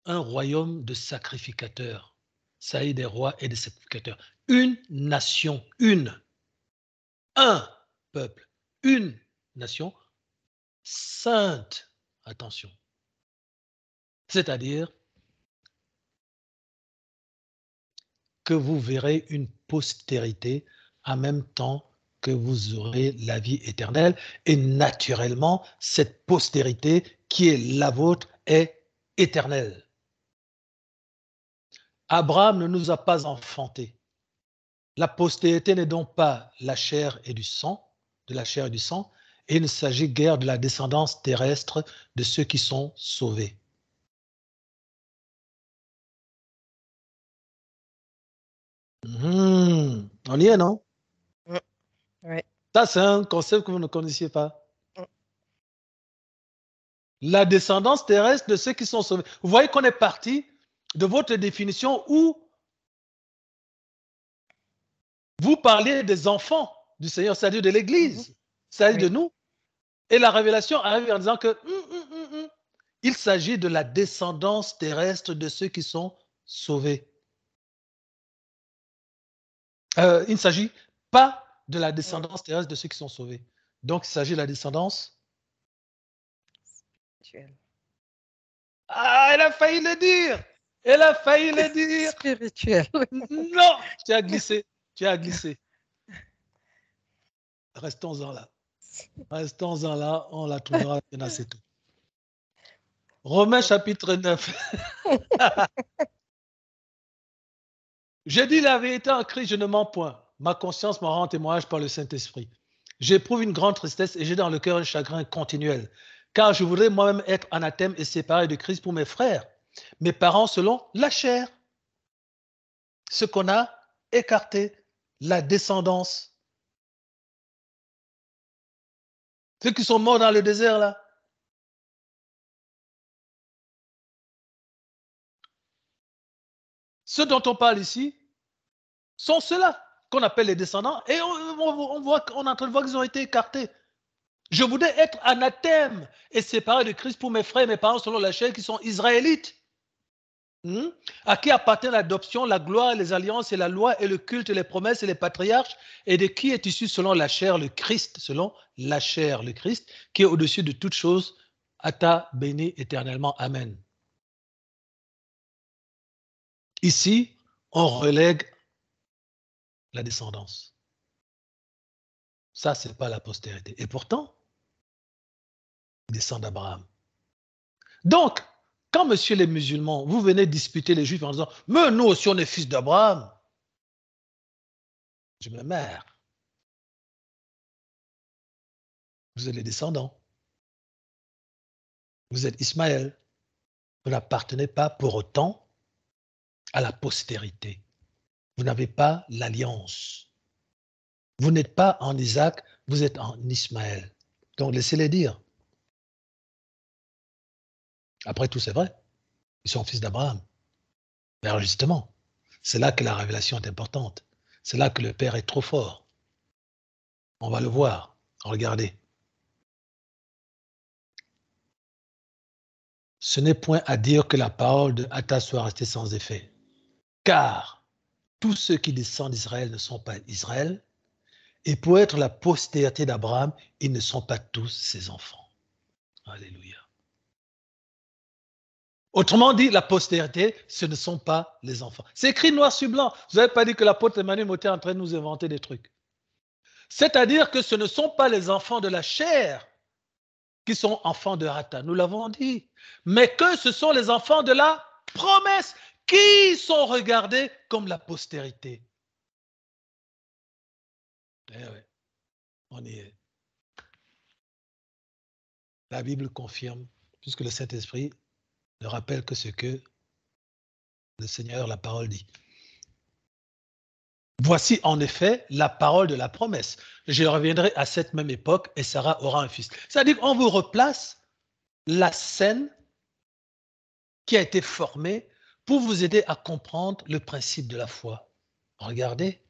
un royaume de sacrificateurs. Ça y est, des rois et des sacrificateurs. Une nation, un peuple, une nation sainte. Attention. C'est-à-dire que vous verrez une postérité en même temps que vous aurez la vie éternelle. Et naturellement, cette postérité qui est la vôtre est éternelle. Abraham ne nous a pas enfantés. La postérité n'est donc pas la chair et du sang, de la chair et du sang, et il ne s'agit guère de la descendance terrestre de ceux qui sont sauvés. On y est, non? Oui. Ça, c'est un concept que vous ne connaissiez pas. Mm. La descendance terrestre de ceux qui sont sauvés. Vous voyez qu'on est parti de votre définition où vous parliez des enfants du Seigneur, c'est-à-dire de l'Église, c'est-à-dire Oui. de nous. Et la révélation arrive en disant que il s'agit de la descendance terrestre de ceux qui sont sauvés. Il ne s'agit pas de la descendance terrestre de ceux qui sont sauvés. Donc, il s'agit de la descendance. Spirituelle. Ah, elle a failli le dire. Elle a failli le dire. Spirituelle. Non, tu as glissé. Tu as glissé. Restons-en là. Restons-en là. On la trouvera bien assez tôt. Romains chapitre 9. Je dis la vérité en Christ, je ne mens point. Ma conscience m'en rend témoignage par le Saint-Esprit. J'éprouve une grande tristesse et j'ai dans le cœur un chagrin continuel, car je voudrais moi-même être anathème et séparé de Christ pour mes frères, mes parents selon la chair, ce qu'on a écarté, la descendance. Ceux qui sont morts dans le désert, là. Ceux dont on parle ici sont ceux-là qu'on appelle les descendants et on est en train de voir qu'ils ont été écartés. Je voudrais être anathème et séparé de Christ pour mes frères et mes parents selon la chair qui sont israélites. À qui appartient l'adoption, la gloire, les alliances et la loi et le culte et les promesses et les patriarches, et de qui est issu selon la chair le Christ, selon la chair le Christ, qui est au-dessus de toutes choses, Ata béni éternellement. Amen. Ici, on relègue la descendance. Ça, ce n'est pas la postérité. Et pourtant, il descend d'Abraham. Donc, quand, monsieur les musulmans, vous venez disputer les juifs en disant « Mais nous aussi, on est fils d'Abraham », je me mère. Vous êtes les descendants. Vous êtes Ismaël. Vous n'appartenez pas pour autant à la postérité. Vous n'avez pas l'alliance. Vous n'êtes pas en Isaac, vous êtes en Ismaël. Donc, laissez-les dire. Après tout, c'est vrai. Ils sont fils d'Abraham. Mais alors justement, c'est là que la révélation est importante. C'est là que le Père est trop fort. On va le voir. Regardez. Ce n'est point à dire que la parole de Atta soit restée sans effet. Car tous ceux qui descendent d'Israël ne sont pas Israël. Et pour être la postérité d'Abraham, ils ne sont pas tous ses enfants. Alléluia. Autrement dit, la postérité, ce ne sont pas les enfants. C'est écrit noir sur blanc. Vous n'avez pas dit que l'apôtre Emmanuel était en train de nous inventer des trucs. C'est-à-dire que ce ne sont pas les enfants de la chair qui sont enfants de Atta. Nous l'avons dit. Mais que ce sont les enfants de la promesse qui sont regardés comme la postérité. Eh oui, on y est. La Bible confirme, puisque le Saint-Esprit ne rappelle que ce que le Seigneur, la parole dit. Voici en effet la parole de la promesse. Je reviendrai à cette même époque et Sarah aura un fils. C'est-à-dire qu'on vous replace la scène qui a été formée pour vous aider à comprendre le principe de la foi. Regardez,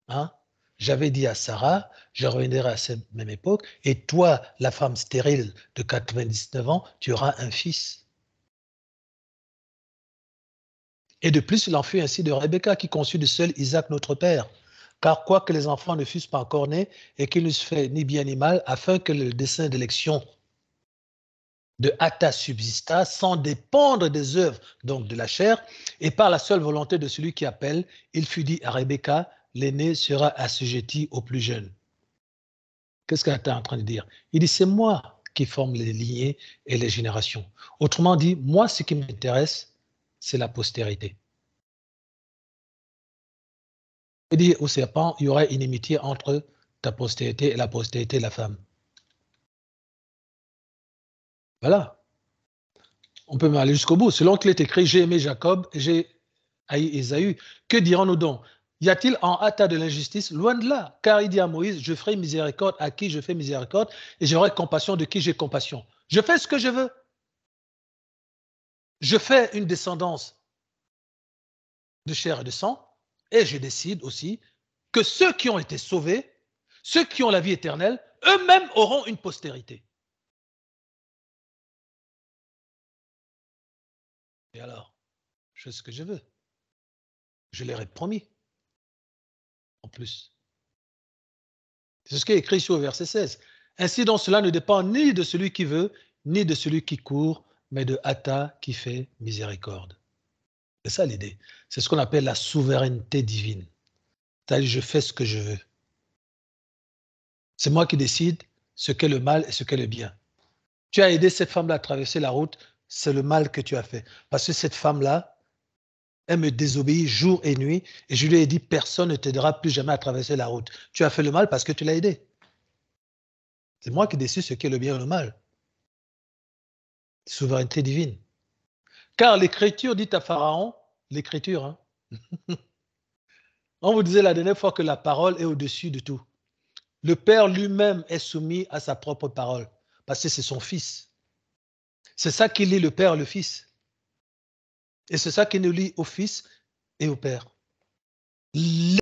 hein? J'avais dit à Sarah, je reviendrai à cette même époque, et toi, la femme stérile de 99 ans, tu auras un fils. Et de plus, il en fut ainsi de Rebecca, qui conçut de seul Isaac notre père. Car quoique les enfants ne fussent pas encore nés, et qu'ils n'eussent fait ni bien ni mal, afin que le dessein d'élection de Atta subsista, sans dépendre des œuvres, donc de la chair, et par la seule volonté de celui qui appelle, il fut dit à Rebecca, l'aîné sera assujetti au plus jeune. Qu'est-ce qu'Atta est en train de dire? Il dit, c'est moi qui forme les lignées et les générations. Autrement dit, moi, ce qui m'intéresse, c'est la postérité. Il dit au serpent, il y aurait inimitié entre ta postérité et la postérité de la femme. Voilà. On peut même aller jusqu'au bout. Selon qu'il est écrit, j'ai aimé Jacob et j'ai haï Ésaü. Que dirons-nous donc? Y a-t-il en Atta de l'injustice? Loin de là. Car il dit à Moïse, je ferai miséricorde à qui je fais miséricorde et j'aurai compassion de qui j'ai compassion. Je fais ce que je veux. Je fais une descendance de chair et de sang et je décide aussi que ceux qui ont été sauvés, ceux qui ont la vie éternelle, eux-mêmes auront une postérité. Et alors, je fais ce que je veux. Je leur ai promis. En plus. C'est ce qui est écrit sur le verset 16. Ainsi donc cela ne dépend ni de celui qui veut, ni de celui qui court, mais de Atta qui fait miséricorde. C'est ça l'idée. C'est ce qu'on appelle la souveraineté divine. C'est-à-dire je fais ce que je veux. C'est moi qui décide ce qu'est le mal et ce qu'est le bien. Tu as aidé cette femme-là à traverser la route, c'est le mal que tu as fait. Parce que cette femme-là, elle me désobéit jour et nuit et je lui ai dit, personne ne t'aidera plus jamais à traverser la route. Tu as fait le mal parce que tu l'as aidé. C'est moi qui décide ce qu'est le bien et le mal. Souveraineté divine. Car l'Écriture dit à Pharaon, l'Écriture, hein, on vous disait la dernière fois que la parole est au-dessus de tout. Le Père lui-même est soumis à sa propre parole parce que c'est son Fils. C'est ça qui lie le Père et le Fils. Et c'est ça qui nous lie au Fils et au Père.